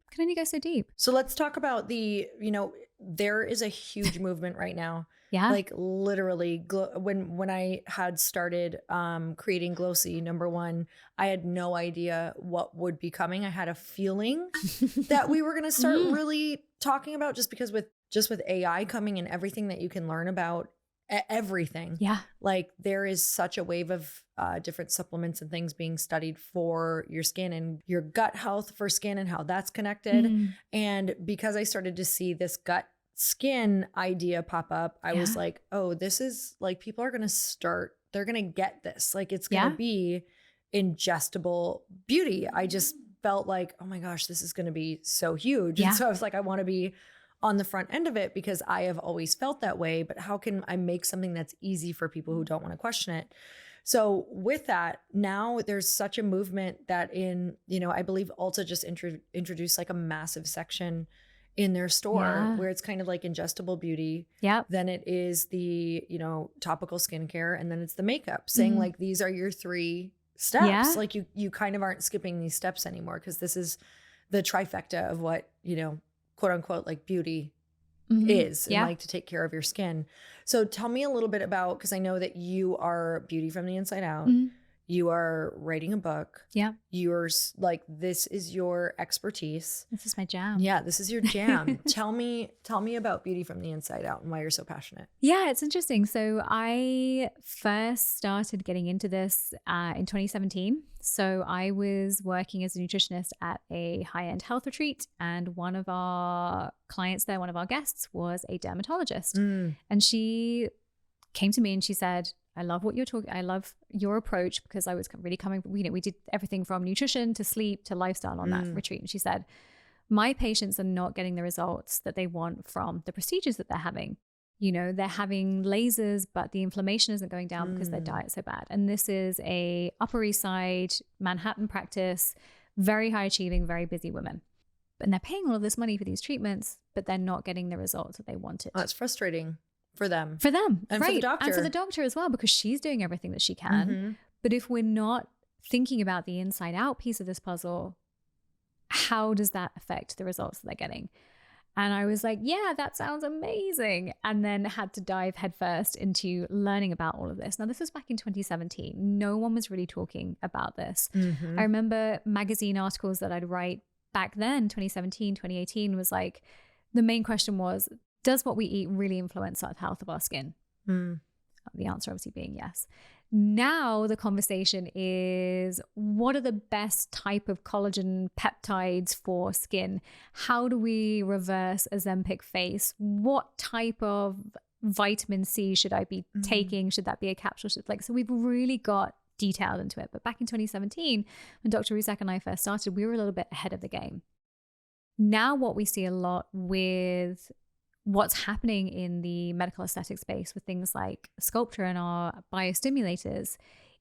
So let's talk about there is a huge movement right now. Like literally when I had started creating Glōci, number one, I had no idea what would be coming. I had a feeling that we were going to start really talking about just with AI coming and everything that you can learn about everything. Like there is such a wave of different supplements and things being studied for your skin and your gut health for skin and how that's connected. And because I started to see this gut skin idea pop up, I was like, oh, this is like, people are going to they're going to get this. Like it's going to be ingestible beauty. I just felt like, oh my gosh, this is going to be so huge. And so I was like, I want to be on the front end of it because I have always felt that way, but how can I make something that's easy for people who don't want to question it? So with that, now there's such a movement that I believe Ulta just introduced like a massive section in their store where it's kind of like ingestible beauty. Then it is the, topical skincare, and then it's the makeup, saying like, these are your 3 steps. Like you kind of aren't skipping these steps anymore because this is the trifecta of what, quote unquote, like beauty is and like to take care of your skin. So tell me a little bit about, because I know that you are beauty from the inside out. You are writing a book. You're like, this is your expertise. This is my jam. This is your jam. Tell me about beauty from the inside out and why you're so passionate. It's interesting. So I first started getting into this in 2017. So I was working as a nutritionist at a high-end health retreat, and one of our clients there, one of our guests, was a dermatologist. And she came to me and she said, I love what you're talking. I love your approach, because I was really coming, we did everything from nutrition to sleep to lifestyle on that retreat. And she said, my patients are not getting the results that they want from the procedures that they're having. They're having lasers, but the inflammation isn't going down because their diet's so bad. And this is a Upper East Side Manhattan practice, very high achieving, very busy women. And they're paying all of this money for these treatments, but they're not getting the results that they wanted. Oh, that's frustrating. For them. And for the doctor. And for the doctor as well, because she's doing everything that she can. But if we're not thinking about the inside out piece of this puzzle, how does that affect the results that they're getting? And I was like, yeah, that sounds amazing. And then had to dive headfirst into learning about all of this. Now, this was back in 2017. No one was really talking about this. Mm-hmm. I remember magazine articles that I'd write back then, 2017, 2018, was like, the main question was, does what we eat really influence the health of our skin? The answer obviously being yes. Now the conversation is, what are the best type of collagen peptides for skin? How do we reverse Ozempic face? What type of vitamin C should I be taking? Should that be a capsule? So we've really got detailed into it. But back in 2017, when Dr. Ruzak and I first started, we were a little bit ahead of the game. Now what we see a lot with what's happening in the medical aesthetic space with things like Sculptra and our biostimulators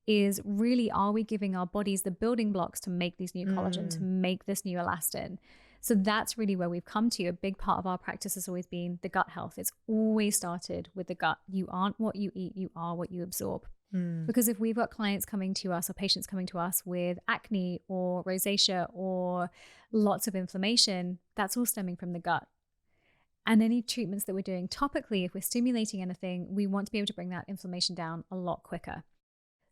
is really, are we giving our bodies the building blocks to make these new collagen, to make this new elastin? So that's really where we've come to. A big part of our practice has always been the gut health. It's always started with the gut. You aren't what you eat, you are what you absorb. Because if we've got clients coming to us or patients coming to us with acne or rosacea or lots of inflammation, that's all stemming from the gut. And any treatments that we're doing topically, if we're stimulating anything, we want to be able to bring that inflammation down a lot quicker.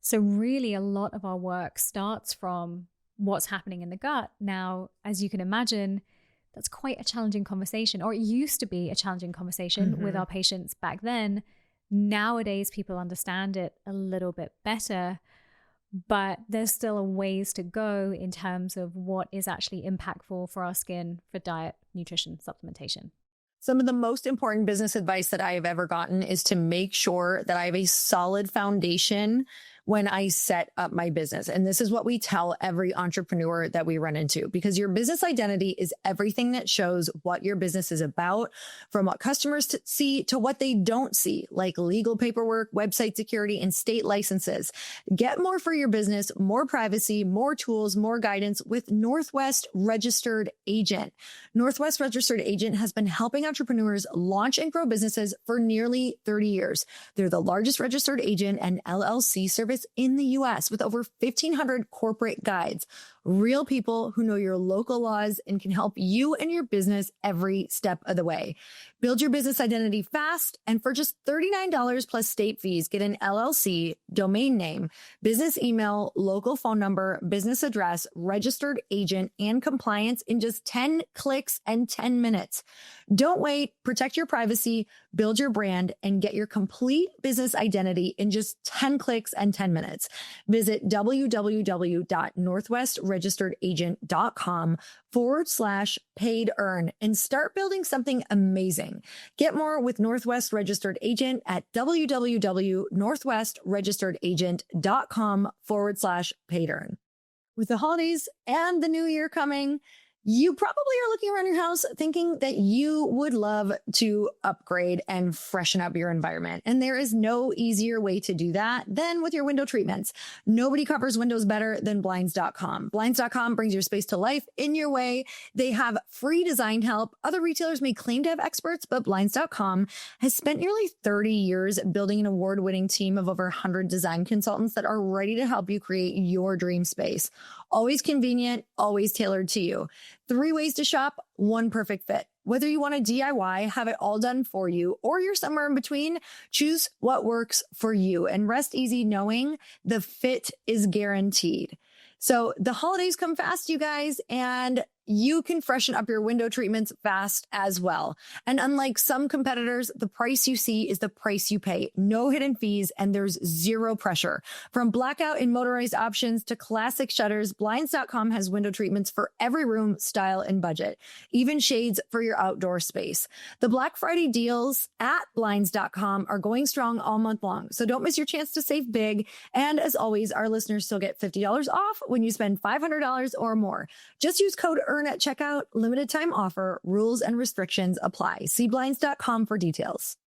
So really a lot of our work starts from what's happening in the gut. Now, as you can imagine, that's quite a challenging conversation, or it used to be a challenging conversation with our patients back then. Nowadays, people understand it a little bit better, but there's still a ways to go in terms of what is actually impactful for our skin, for diet, nutrition, supplementation. Some of the most important business advice that I have ever gotten is to make sure that I have a solid foundation when I set up my business. And this is what we tell every entrepreneur that we run into, because your business identity is everything that shows what your business is about, from what customers see to what they don't see, like legal paperwork, website security, and state licenses. Get more for your business, more privacy, more tools, more guidance with Northwest Registered Agent. Northwest Registered Agent has been helping entrepreneurs launch and grow businesses for nearly 30 years. They're the largest registered agent and LLC service in the US with over 1,500 corporate guides. Real people who know your local laws and can help you and your business every step of the way. Build your business identity fast, and for just $39 plus state fees, get an LLC, domain name, business email, local phone number, business address, registered agent, and compliance in just 10 clicks and 10 minutes. Don't wait. Protect your privacy, build your brand, and get your complete business identity in just 10 clicks and 10 minutes. Visit www.northwestregisteredagent.com/paid earn and start building something amazing. Get more with Northwest Registered Agent at www.northwestregisteredagent.com/paid earn. With the holidays and the new year coming, you probably are looking around your house thinking that you would love to upgrade and freshen up your environment. And there is no easier way to do that than with your window treatments. Nobody covers windows better than Blinds.com. Blinds.com brings your space to life in your way. They have free design help. Other retailers may claim to have experts, but Blinds.com has spent nearly 30 years building an award-winning team of over 100 design consultants that are ready to help you create your dream space. Always convenient, always tailored to you. 3 ways to shop, 1 perfect fit. Whether you want to DIY, have it all done for you, or you're somewhere in between, choose what works for you and rest easy knowing the fit is guaranteed. So the holidays come fast, you guys, and you can freshen up your window treatments fast as well. And unlike some competitors, the price you see is the price you pay. No hidden fees, and there's zero pressure. From blackout and motorized options to classic shutters, Blinds.com has window treatments for every room, style, and budget, even shades for your outdoor space. The Black Friday deals at Blinds.com are going strong all month long, so don't miss your chance to save big. And as always, our listeners still get $50 off when you spend $500 or more. Just use code EARN at checkout. Limited time offer. Rules and restrictions apply. See Blinds.com for details.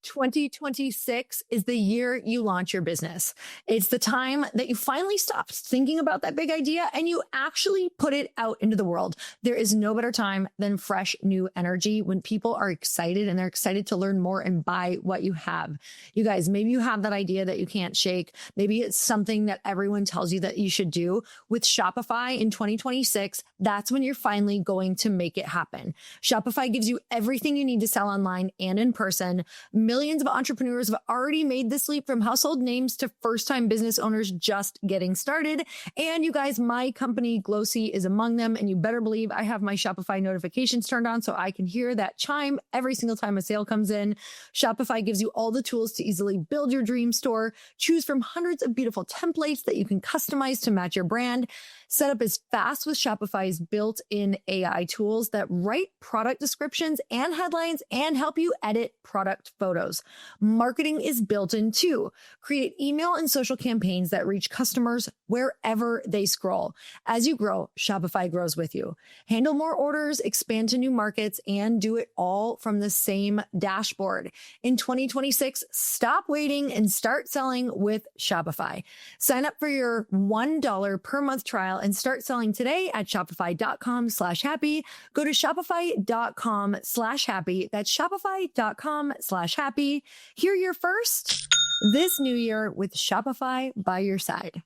2026 is the year you launch your business. It's the time that you finally stop thinking about that big idea and you actually put it out into the world. There is no better time than fresh new energy when people are excited and they're excited to learn more and buy what you have. You guys, maybe you have that idea that you can't shake. Maybe it's something that everyone tells you that you should do. With Shopify in 2026, that's when you're finally going to make it happen. Shopify gives you everything you need to sell online and in person. Millions of entrepreneurs have already made this leap, from household names to first-time business owners just getting started. And you guys, my company Glōci is among them. And you better believe I have my Shopify notifications turned on so I can hear that chime every single time a sale comes in. Shopify gives you all the tools to easily build your dream store. Choose from hundreds of beautiful templates that you can customize to match your brand. Setup is fast with Shopify's built-in AI tools that write product descriptions and headlines and help you edit product photos. Marketing is built in too. Create email and social campaigns that reach customers wherever they scroll. As you grow, Shopify grows with you. Handle more orders, expand to new markets, and do it all from the same dashboard. In 2026, stop waiting and start selling with Shopify. Sign up for your $1 per month trial and start selling today at shopify.com/happy. Go to shopify.com/happy. That's shopify.com/happy. Hear your first this new year with Shopify by your side.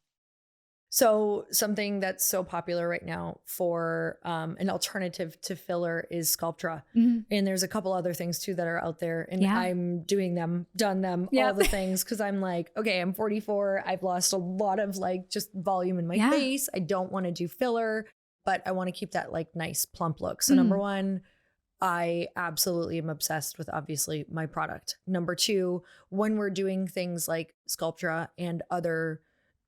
So something that's so popular right now for an alternative to filler is Sculptra. And there's a couple other things too that are out there, and I'm doing them, done them, all the things. Cause I'm like, okay, I'm 44. I've lost a lot of like just volume in my face. I don't want to do filler, but I want to keep that like nice plump look. So number one, I absolutely am obsessed with obviously my product. Number two, when we're doing things like Sculptra and other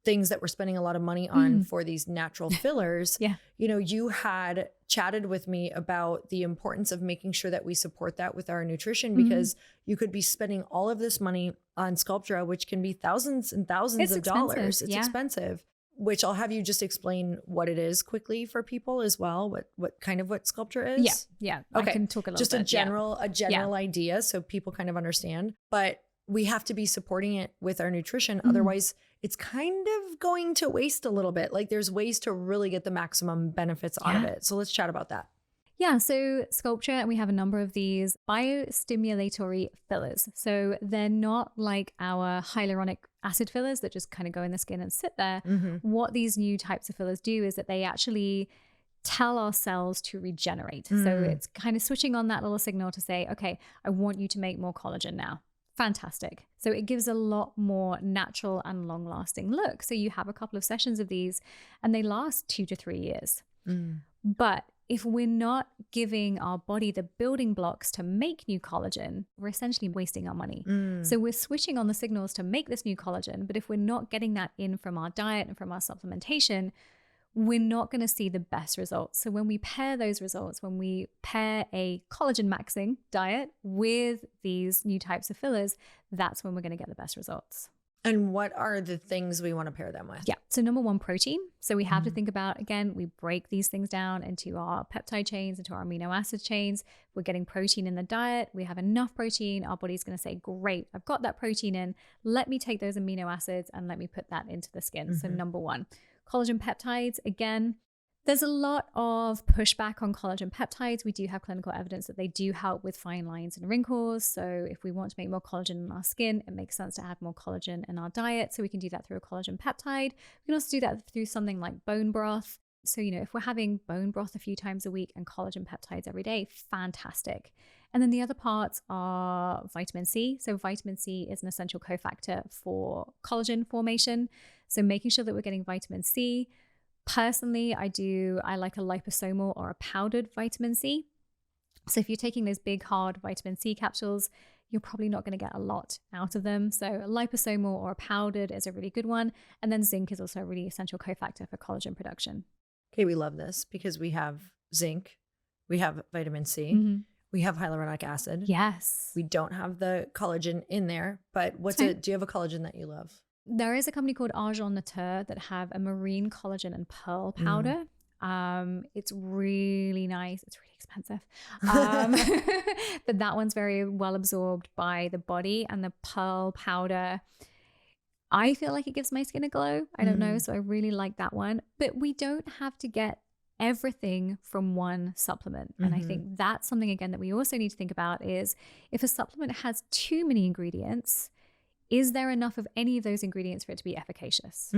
things that we're spending a lot of money on for these natural fillers, you know, you had chatted with me about the importance of making sure that we support that with our nutrition, because you could be spending all of this money on Sculptra, which can be thousands and thousands of dollars. It's expensive, which I'll have you just explain what it is quickly for people as well. What Sculptra is? Yeah. Okay. I can talk a little just bit. a general idea so people kind of understand, but we have to be supporting it with our nutrition. Otherwise it's kind of going to waste a little bit. Like there's ways to really get the maximum benefits out of it. So let's chat about that. Yeah, so Sculptra, we have a number of these biostimulatory fillers. So they're not like our hyaluronic acid fillers that just kind of go in the skin and sit there. What these new types of fillers do is that they actually tell our cells to regenerate. So it's kind of switching on that little signal to say, okay, I want you to make more collagen now. Fantastic. So it gives a lot more natural and long lasting look. So you have a couple of sessions of these and they last 2 to 3 years. But if we're not giving our body the building blocks to make new collagen, we're essentially wasting our money. So we're switching on the signals to make this new collagen. But if we're not getting that in from our diet and from our supplementation, we're not going to see the best results. So when we pair those results, when we pair a collagen maxing diet with these new types of fillers, that's when we're going to get the best results. And what are the things we want to pair them with? Yeah. So number one, protein. So we have to think about, again, we break these things down into our peptide chains, into our amino acid chains. We're getting protein in the diet. We have enough protein. Our body's going to say, great, I've got that protein in. Let me take those amino acids and let me put that into the skin. So number one. Collagen peptides, again, there's a lot of pushback on collagen peptides. We do have clinical evidence that they do help with fine lines and wrinkles. So if we want to make more collagen in our skin, it makes sense to add more collagen in our diet. So we can do that through a collagen peptide. We can also do that through something like bone broth. So, you know, if we're having bone broth a few times a week and collagen peptides every day, fantastic. And then the other parts are vitamin C. So vitamin C is an essential cofactor for collagen formation. So making sure that we're getting vitamin C. Personally, I like a liposomal or a powdered vitamin C. So if you're taking those big, hard vitamin C capsules, you're probably not going to get a lot out of them. So a liposomal or a powdered is a really good one. And then zinc is also a really essential cofactor for collagen production. Okay, we love this because we have zinc, we have vitamin C, we have hyaluronic acid. Yes. We don't have the collagen in there, but do you have a collagen that you love? There is a company called Argent Nature that have a marine collagen and pearl powder. It's really nice. It's really expensive. But that one's very well absorbed by the body. And the pearl powder, I feel like it gives my skin a glow. I don't know. So I really like that one. But we don't have to get everything from one supplement. And I think that's something, again, that we also need to think about is if a supplement has too many ingredients, is there enough of any of those ingredients for it to be efficacious?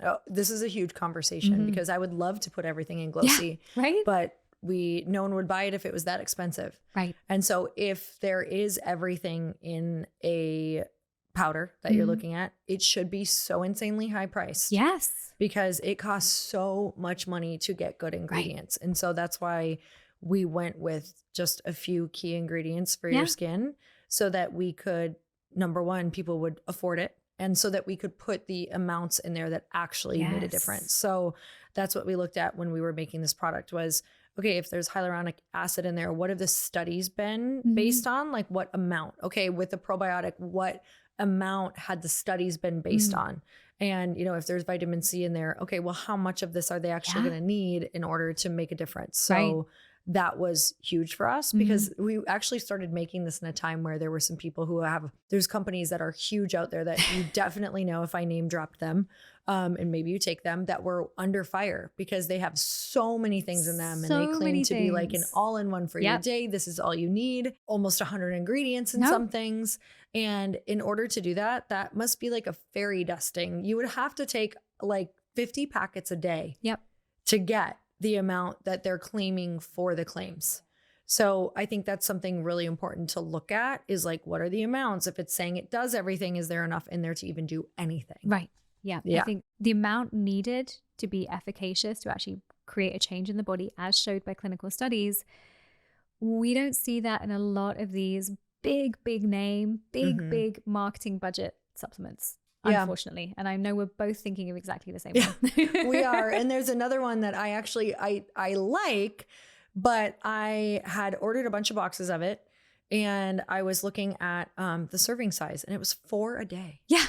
Oh, this is a huge conversation because I would love to put everything in Glōci, right? But no one would buy it if it was that expensive. Right. And so if there is everything in a powder that you're looking at, it should be so insanely high priced. Yes. Because it costs so much money to get good ingredients. Right. And so that's why we went with just a few key ingredients for your skin so that we could, number one, people would afford it. And so that we could put the amounts in there that actually made a difference. So that's what we looked at when we were making this product was, okay, if there's hyaluronic acid in there, what have the studies been based on? Like what amount? Okay, with the probiotic, what amount had the studies been based on? And, you know, if there's vitamin C in there, okay, well, how much of this are they actually going to need in order to make a difference? So that was huge for us because we actually started making this in a time where there were some people who there's companies that are huge out there that you definitely know if I name dropped them, and maybe you take them, that were under fire because they have so many things in them and they claim to be like an all-in-one for your day. This is all you need, almost 100 ingredients in some things. And in order to do that, that must be like a fairy dusting. You would have to take like 50 packets a day to get the amount that they're claiming for the claims. So I think that's something really important to look at is like, what are the amounts? If it's saying it does everything, is there enough in there to even do anything? Right. Yeah. I think the amount needed to be efficacious to actually create a change in the body as showed by clinical studies, we don't see that in a lot of these big name, big marketing budget supplements. Unfortunately. And I know we're both thinking of exactly the same one. We are. And there's another one that I actually, I like, but I had ordered a bunch of boxes of it and I was looking at the serving size and it was 4 a day. Yeah.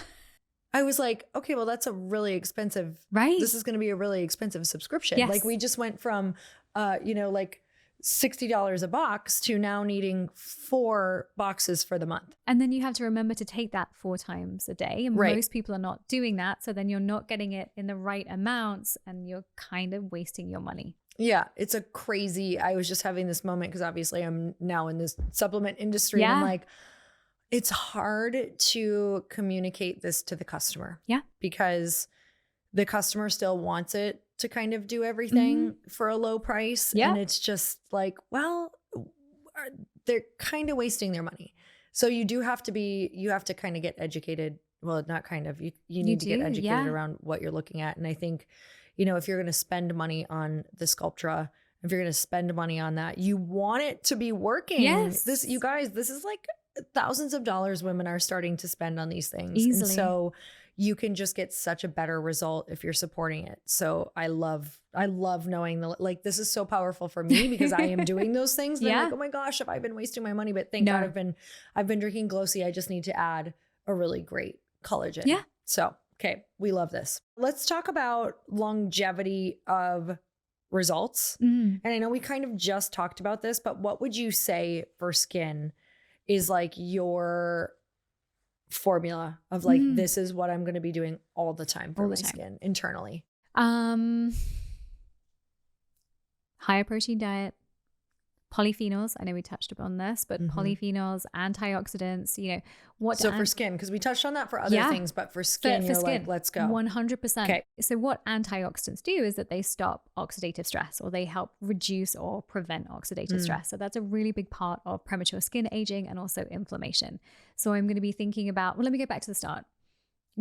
I was like, okay, well, that's a really expensive, this is going to be a really expensive subscription. Yes. Like we just went from, like $60 a box to now needing 4 boxes for the month. And then you have to remember to take that 4 times a day. And most people are not doing that. So then you're not getting it in the right amounts and you're kind of wasting your money. Yeah, it's a crazy, I was just having this moment because obviously I'm now in this supplement industry and I'm like, it's hard to communicate this to the customer. Yeah. Because the customer still wants it to kind of do everything for a low price. Yeah. And it's just like, well, they're kind of wasting their money. So you have to kind of get educated. Well, not kind of, you need to get educated around what you're looking at. And I think, you know, if you're going to spend money on the Sculptra, if you're going to spend money on that, you want it to be working. Yes. This is like thousands of dollars women are starting to spend on these things. Easily. And so you can just get such a better result if you're supporting it. So I love knowing this is so powerful for me because I am doing those things. And I'm like, oh my gosh, have I been wasting my money? But thank God I've been drinking Glōci. I just need to add a really great collagen. Yeah. So, okay. We love this. Let's talk about longevity of results. And I know we kind of just talked about this, but what would you say for skin is like your formula of like, this is what I'm going to be doing all the time for my skin internally? Higher protein diet, polyphenols. I know we touched upon this, but polyphenols, antioxidants, you know, for skin, because we touched on that for other things, but for skin, you're like, let's go. 100%. Okay. So what antioxidants do is that they stop oxidative stress or they help reduce or prevent oxidative stress. So that's a really big part of premature skin aging and also inflammation. So I'm going to be thinking about, well, let me go back to the start.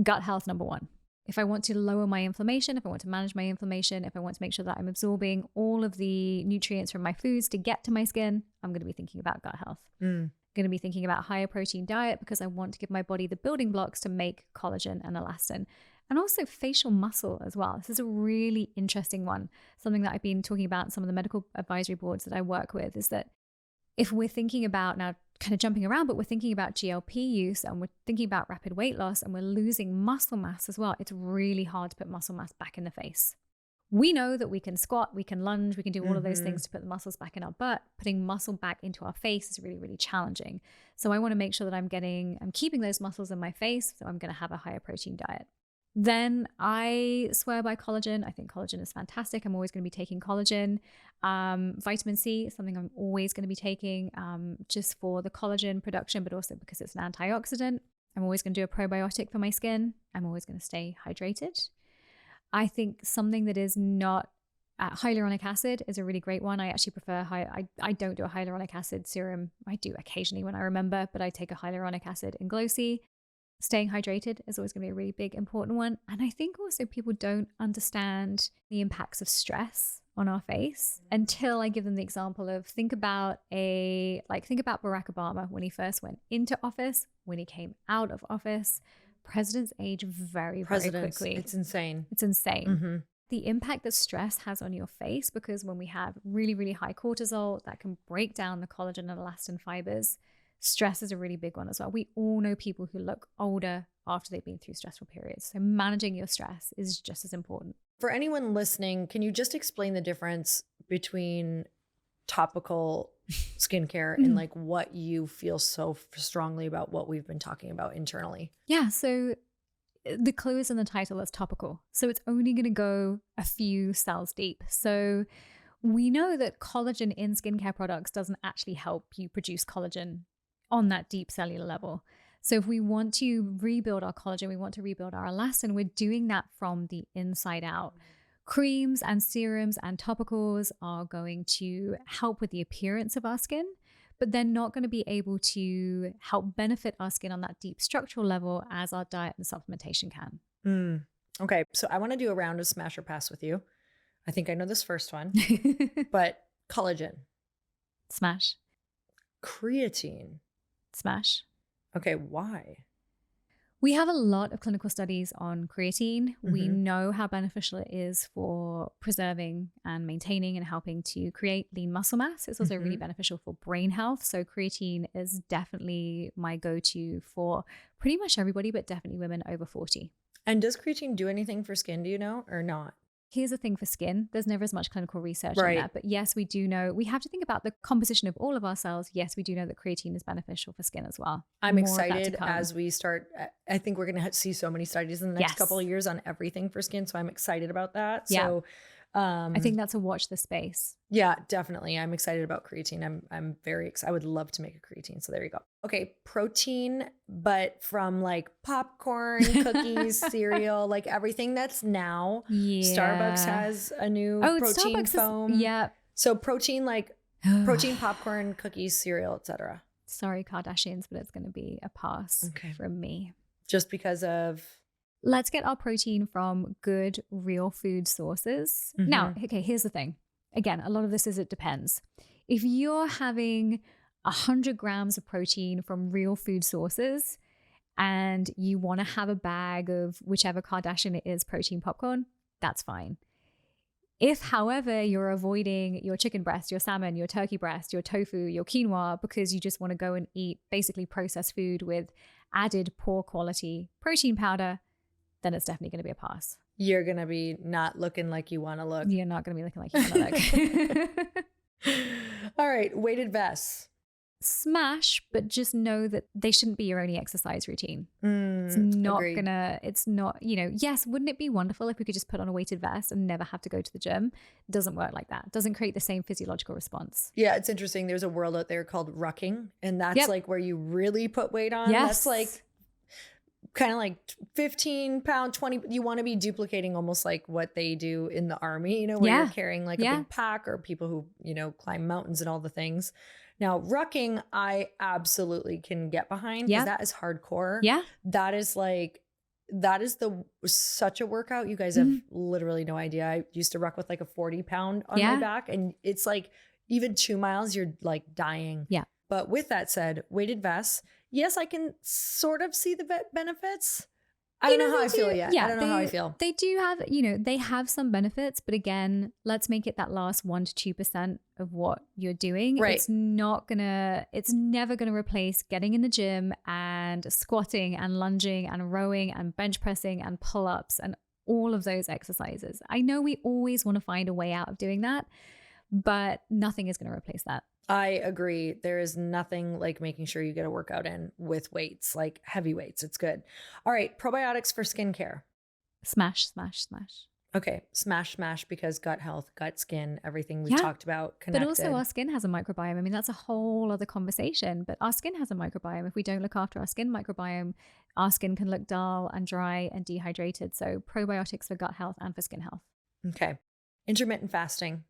Gut health, number 1. If I want to lower my inflammation, if I want to manage my inflammation, if I want to make sure that I'm absorbing all of the nutrients from my foods to get to my skin, I'm going to be thinking about gut health. I'm going to be thinking about higher protein diet because I want to give my body the building blocks to make collagen and elastin. And also facial muscle as well. This is a really interesting one. Something that I've been talking about in some of the medical advisory boards that I work with is that if we're thinking about now kind of jumping around, but we're thinking about GLP use and we're thinking about rapid weight loss and we're losing muscle mass as well, it's really hard to put muscle mass back in the face. We know that we can squat, we can lunge, we can do all of those things to put the muscles back in our butt. Putting muscle back into our face is really, really challenging. So I want to make sure that I'm keeping those muscles in my face. So I'm going to have a higher protein diet. Then I swear by collagen. I think collagen is fantastic. I'm always going to be taking collagen. Vitamin C is something I'm always going to be taking just for the collagen production, but also because it's an antioxidant. I'm always going to do a probiotic for my skin. I'm always going to stay hydrated. I think something that is not hyaluronic acid is a really great one. I actually prefer I don't do a hyaluronic acid serum. I do occasionally when I remember, but I take a hyaluronic acid in Glōci. Staying hydrated is always going to be a really big, important one. And I think also people don't understand the impacts of stress on our face until I give them the example of think about Barack Obama when he first went into office, when he came out of office. Presidents age very quickly. It's insane. It's insane. The impact that stress has on your face, because when we have really, really high cortisol, that can break down the collagen and elastin fibers. Stress is a really big one as well. We all know people who look older after they've been through stressful periods. So managing your stress is just as important. For anyone listening, can you just explain the difference between topical skincare and like what you feel so strongly about what we've been talking about internally? Yeah. So the clue is in the title, it's topical. So it's only going to go a few cells deep. So we know that collagen in skincare products doesn't actually help you produce collagen on that deep cellular level. So if we want to rebuild our collagen, we want to rebuild our elastin, we're doing that from the inside out. Creams and serums and topicals are going to help with the appearance of our skin, but they're not going to be able to help benefit our skin on that deep structural level as our diet and supplementation can. Okay, so I want to do a round of smash or pass with you. I think I know this first one, but collagen. Smash. Creatine. Smash. Okay, why? We have a lot of clinical studies on creatine. We know how beneficial it is for preserving and maintaining and helping to create lean muscle mass. It's also really beneficial for brain health. So creatine is definitely my go-to for pretty much everybody, but definitely women over 40. And does creatine do anything for skin, do you know, or not? Here's the thing for skin. There's never as much clinical research on that. But yes, we do know, we have to think about the composition of all of our cells. Yes, we do know that creatine is beneficial for skin as well. I'm excited as we start. I think we're going to see so many studies in the next couple of years on everything for skin. So I'm excited about that. Yeah. So I think that's a watch the space. Yeah, definitely. I'm excited about creatine. I'm very excited. I would love to make a creatine. So there you go. Okay. Protein, but from like popcorn, cookies, cereal, like everything that's now. Yeah. Starbucks has a new protein foam. So protein, like protein, popcorn, cookies, cereal, etc. Sorry, Kardashians, but it's going to be a pass from me. Just because of... Let's get our protein from good, real food sources. Now, okay, here's the thing. Again, a lot of this is it depends. If you're having 100 grams of protein from real food sources and you want to have a bag of whichever Kardashian it is protein popcorn, that's fine. If, however, you're avoiding your chicken breast, your salmon, your turkey breast, your tofu, your quinoa, because you just want to go and eat basically processed food with added poor quality protein powder, then it's definitely going to be a pass. You're going to be not looking like you want to look. You're not going to be looking like you want to look. All right. Weighted vests. Smash, but just know that they shouldn't be your only exercise routine. It's not yes, wouldn't it be wonderful if we could just put on a weighted vest and never have to go to the gym? It doesn't work like that. It doesn't create the same physiological response. Yeah, it's interesting. There's a world out there called rucking, and that's like where you really put weight on. That's like kind of like 15 pound, 20. You want to be duplicating almost like what they do in the army, where you're carrying like a big pack, or people who, climb mountains and all the things. Now, rucking, I absolutely can get behind because that is hardcore. Yeah. That is such a workout. You guys have literally no idea. I used to ruck with like a 40 pound on my back, and it's like even 2 miles, you're like dying. Yeah. But with that said, weighted vests, yes, I can sort of see the benefits. I don't know how I feel yet. I don't know how I feel. They do have, they have some benefits, but again, let's make it that last 1 to 2% of what you're doing. Right. It's never going to replace getting in the gym and squatting and lunging and rowing and bench pressing and pull-ups and all of those exercises. I know we always want to find a way out of doing that, but nothing is going to replace that. I agree. There is nothing like making sure you get a workout in with weights, like heavy weights. It's good. All right. Probiotics for skincare. Smash, smash, smash. Okay. Smash, smash, because gut health, gut, skin, everything we talked about connected. But also our skin has a microbiome. I mean, that's a whole other conversation, but our skin has a microbiome. If we don't look after our skin microbiome, our skin can look dull and dry and dehydrated. So probiotics for gut health and for skin health. Okay. Intermittent fasting.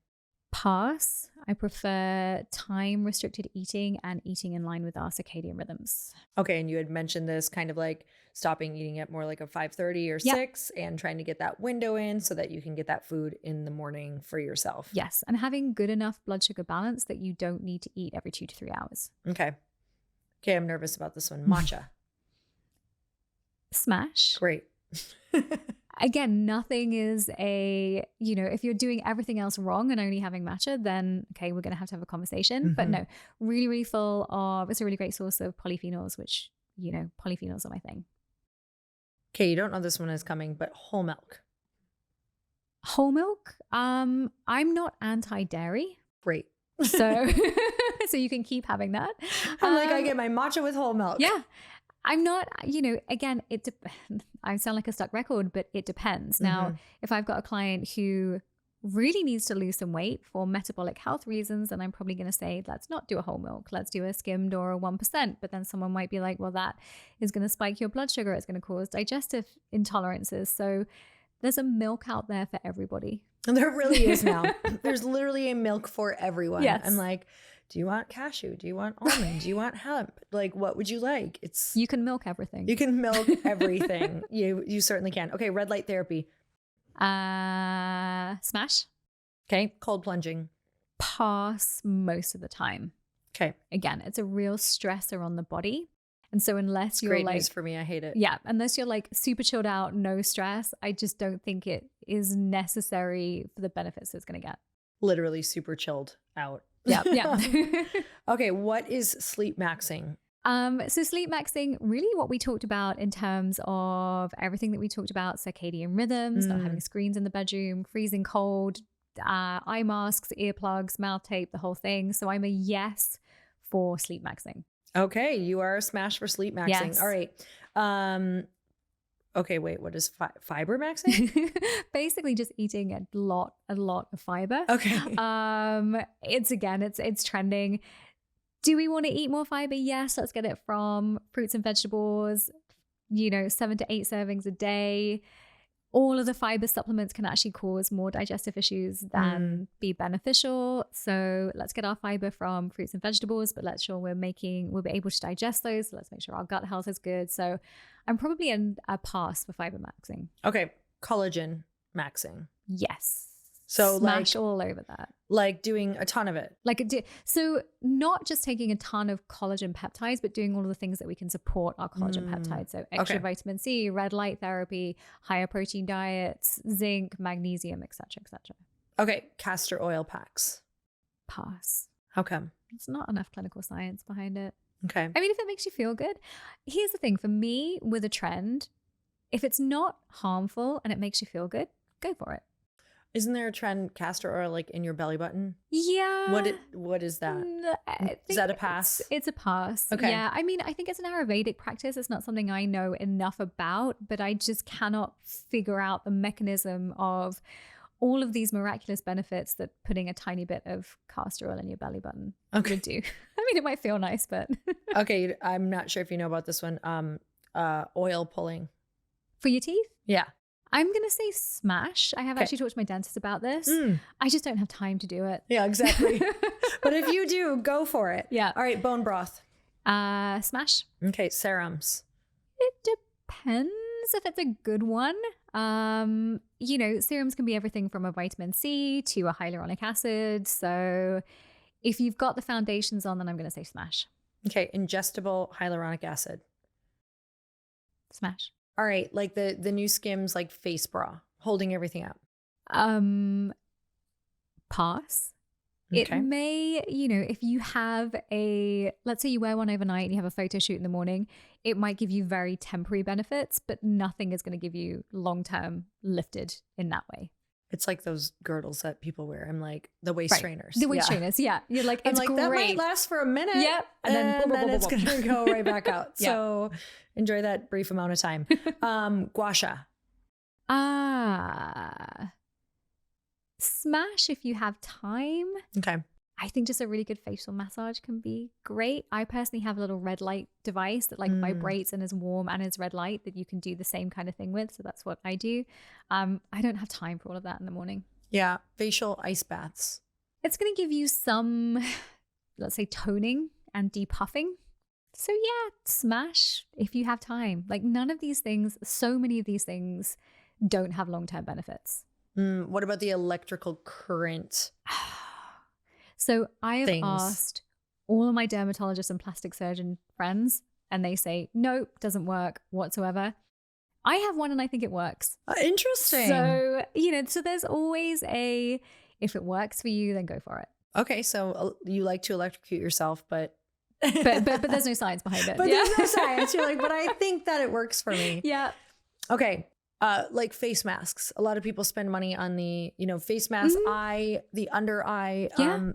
Pass. I prefer time restricted eating and eating in line with our circadian rhythms. Okay. And you had mentioned this kind of like stopping eating at more like a 5:30 or 6 and trying to get that window in so that you can get that food in the morning for yourself. Yes. And having good enough blood sugar balance that you don't need to eat every 2 to 3 hours. Okay. Okay. I'm nervous about this one. Matcha. Smash. Great. Again, nothing is if you're doing everything else wrong and only having matcha, then okay, we're going to have a conversation. Mm-hmm. But no, really, really full of, it's a really great source of polyphenols, which, polyphenols are my thing. Okay, you don't know this one is coming, but whole milk. Whole milk? I'm not anti-dairy. Great. So you can keep having that. I get my matcha with whole milk. Yeah. I'm not, again, I sound like a stuck record, but it depends. Now, if I've got a client who really needs to lose some weight for metabolic health reasons, then I'm probably going to say, let's not do a whole milk. Let's do a skimmed or a 1%. But then someone might be like, well, that is going to spike your blood sugar. It's going to cause digestive intolerances. So there's a milk out there for everybody. And there really is now. There's literally a milk for everyone. Yes. I'm like, do you want cashew? Do you want almond? Do you want hemp? Like, what would you like? You can milk everything. You can milk everything. You certainly can. Okay, red light therapy. Smash. Okay, cold plunging. Pass most of the time. Okay. Again, it's a real stressor on the body. And so unless you're great news for me, I hate it. Yeah, unless you're like super chilled out, no stress, I just don't think it is necessary for the benefits it's going to get. Literally super chilled out. Yeah. Okay, what is sleep maxing? So sleep maxing, really what we talked about in terms of everything that we talked about, circadian rhythms, not having screens in the bedroom, freezing cold, eye masks, earplugs, mouth tape, the whole thing. So I'm a yes for sleep maxing. Okay, you are a smash for sleep maxing. Yes. All right. Okay, wait, what is fiber maxing? Basically just eating a lot of fiber. Okay. It's trending. Do we want to eat more fiber? Yes, let's get it from fruits and vegetables, 7 to 8 servings a day. All of the fiber supplements can actually cause more digestive issues than be beneficial. So let's get our fiber from fruits and vegetables, but let's sure we'll be able to digest those. So let's make sure our gut health is good. So I'm probably a pass for fiber maxing. Okay. Collagen maxing. Yes. So smash all over that. Like doing a ton of it. So not just taking a ton of collagen peptides, but doing all of the things that we can support our collagen peptides. So extra vitamin C, red light therapy, higher protein diets, zinc, magnesium, et cetera, et cetera. Okay. Castor oil packs. Pass. How come? There's not enough clinical science behind it. Okay. I mean, if it makes you feel good. Here's the thing. For me, with a trend, if it's not harmful and it makes you feel good, go for it. Isn't there a trend castor oil like in your belly button? Yeah. What is that? Is that a pass? It's a pass. Okay. Yeah. I mean, I think it's an Ayurvedic practice. It's not something I know enough about, but I just cannot figure out the mechanism of all of these miraculous benefits that putting a tiny bit of castor oil in your belly button would do. I mean, it might feel nice, but okay. I'm not sure if you know about this one. Oil pulling. For your teeth? Yeah. I'm going to say smash. I have actually talked to my dentist about this. I just don't have time to do it. Yeah, exactly. But if you do, go for it. Yeah. All right, bone broth. Smash. Okay, serums. It depends if it's a good one. Serums can be everything from a vitamin C to a hyaluronic acid. So if you've got the foundations on, then I'm going to say smash. Okay, ingestible hyaluronic acid. Smash. All right, like the new Skims like face bra, holding everything up. Pass. It may, if you have let's say you wear one overnight and you have a photo shoot in the morning, it might give you very temporary benefits, but nothing is going to give you long-term lifted in that way. It's like those girdles that people wear. I'm like the waist trainers. The waist trainers. Yeah. You're like, it's great. That might last for a minute. Yep. And then it's going to go right back out. Yep. So enjoy that brief amount of time. Gua sha. Smash if you have time. Okay. I think just a really good facial massage can be great. I personally have a little red light device that vibrates and is warm and is red light that you can do the same kind of thing with. So that's what I do. I don't have time for all of that in the morning. Yeah. Facial ice baths. It's going to give you some, let's say, toning and depuffing. So yeah, smash if you have time. Like none of these things, so many of these things don't have long-term benefits. What about the electrical current? So I have asked all of my dermatologist and plastic surgeon friends, and they say, nope, doesn't work whatsoever. I have one and I think it works. Interesting. So, so there's always if it works for you, then go for it. Okay. So you like to electrocute yourself, but there's no science behind it. But there's no science. You're like, but I think that it works for me. Yeah. Okay. Like face masks. A lot of people spend money on the, face mask, eye, the under eye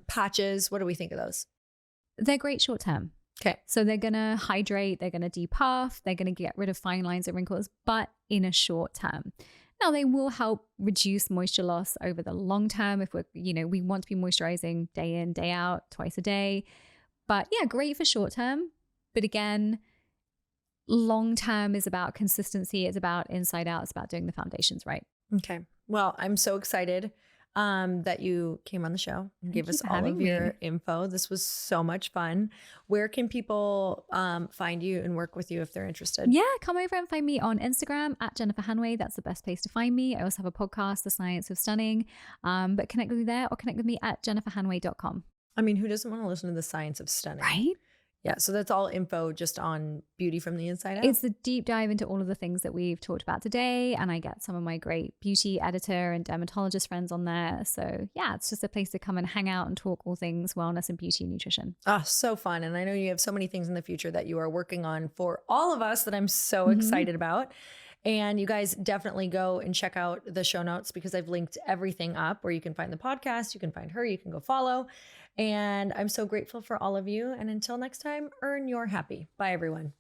patches. What do we think of those? They're great short term. Okay. So they're going to hydrate, they're going to depuff, they're going to get rid of fine lines and wrinkles, but in a short term. Now they will help reduce moisture loss over the long term if we want to be moisturizing day in, day out, twice a day. But yeah, great for short term. But again, long term is about consistency. It's about inside out. It's about doing the foundations right. Okay. Well, I'm so excited that you came on the show and gave us all of your info. This was so much fun. Where can people find you and work with you if they're interested? Yeah, come over and find me on Instagram at Jennifer Hanway. That's the best place to find me. I also have a podcast, The Science of Stunning. But connect with me there or connect with me at jenniferhanway.com. I mean, who doesn't want to listen to The Science of Stunning? Right? Yeah, so that's all info just on beauty from the inside out. It's the deep dive into all of the things that we've talked about today. And I get some of my great beauty editor and dermatologist friends on there. So yeah, it's just a place to come and hang out and talk all things wellness and beauty and nutrition. Oh, so fun. And I know you have so many things in the future that you are working on for all of us that I'm so excited about. And you guys definitely go and check out the show notes because I've linked everything up where you can find the podcast, you can find her, you can go follow. And I'm so grateful for all of you. And until next time, earn your happy. Bye, everyone.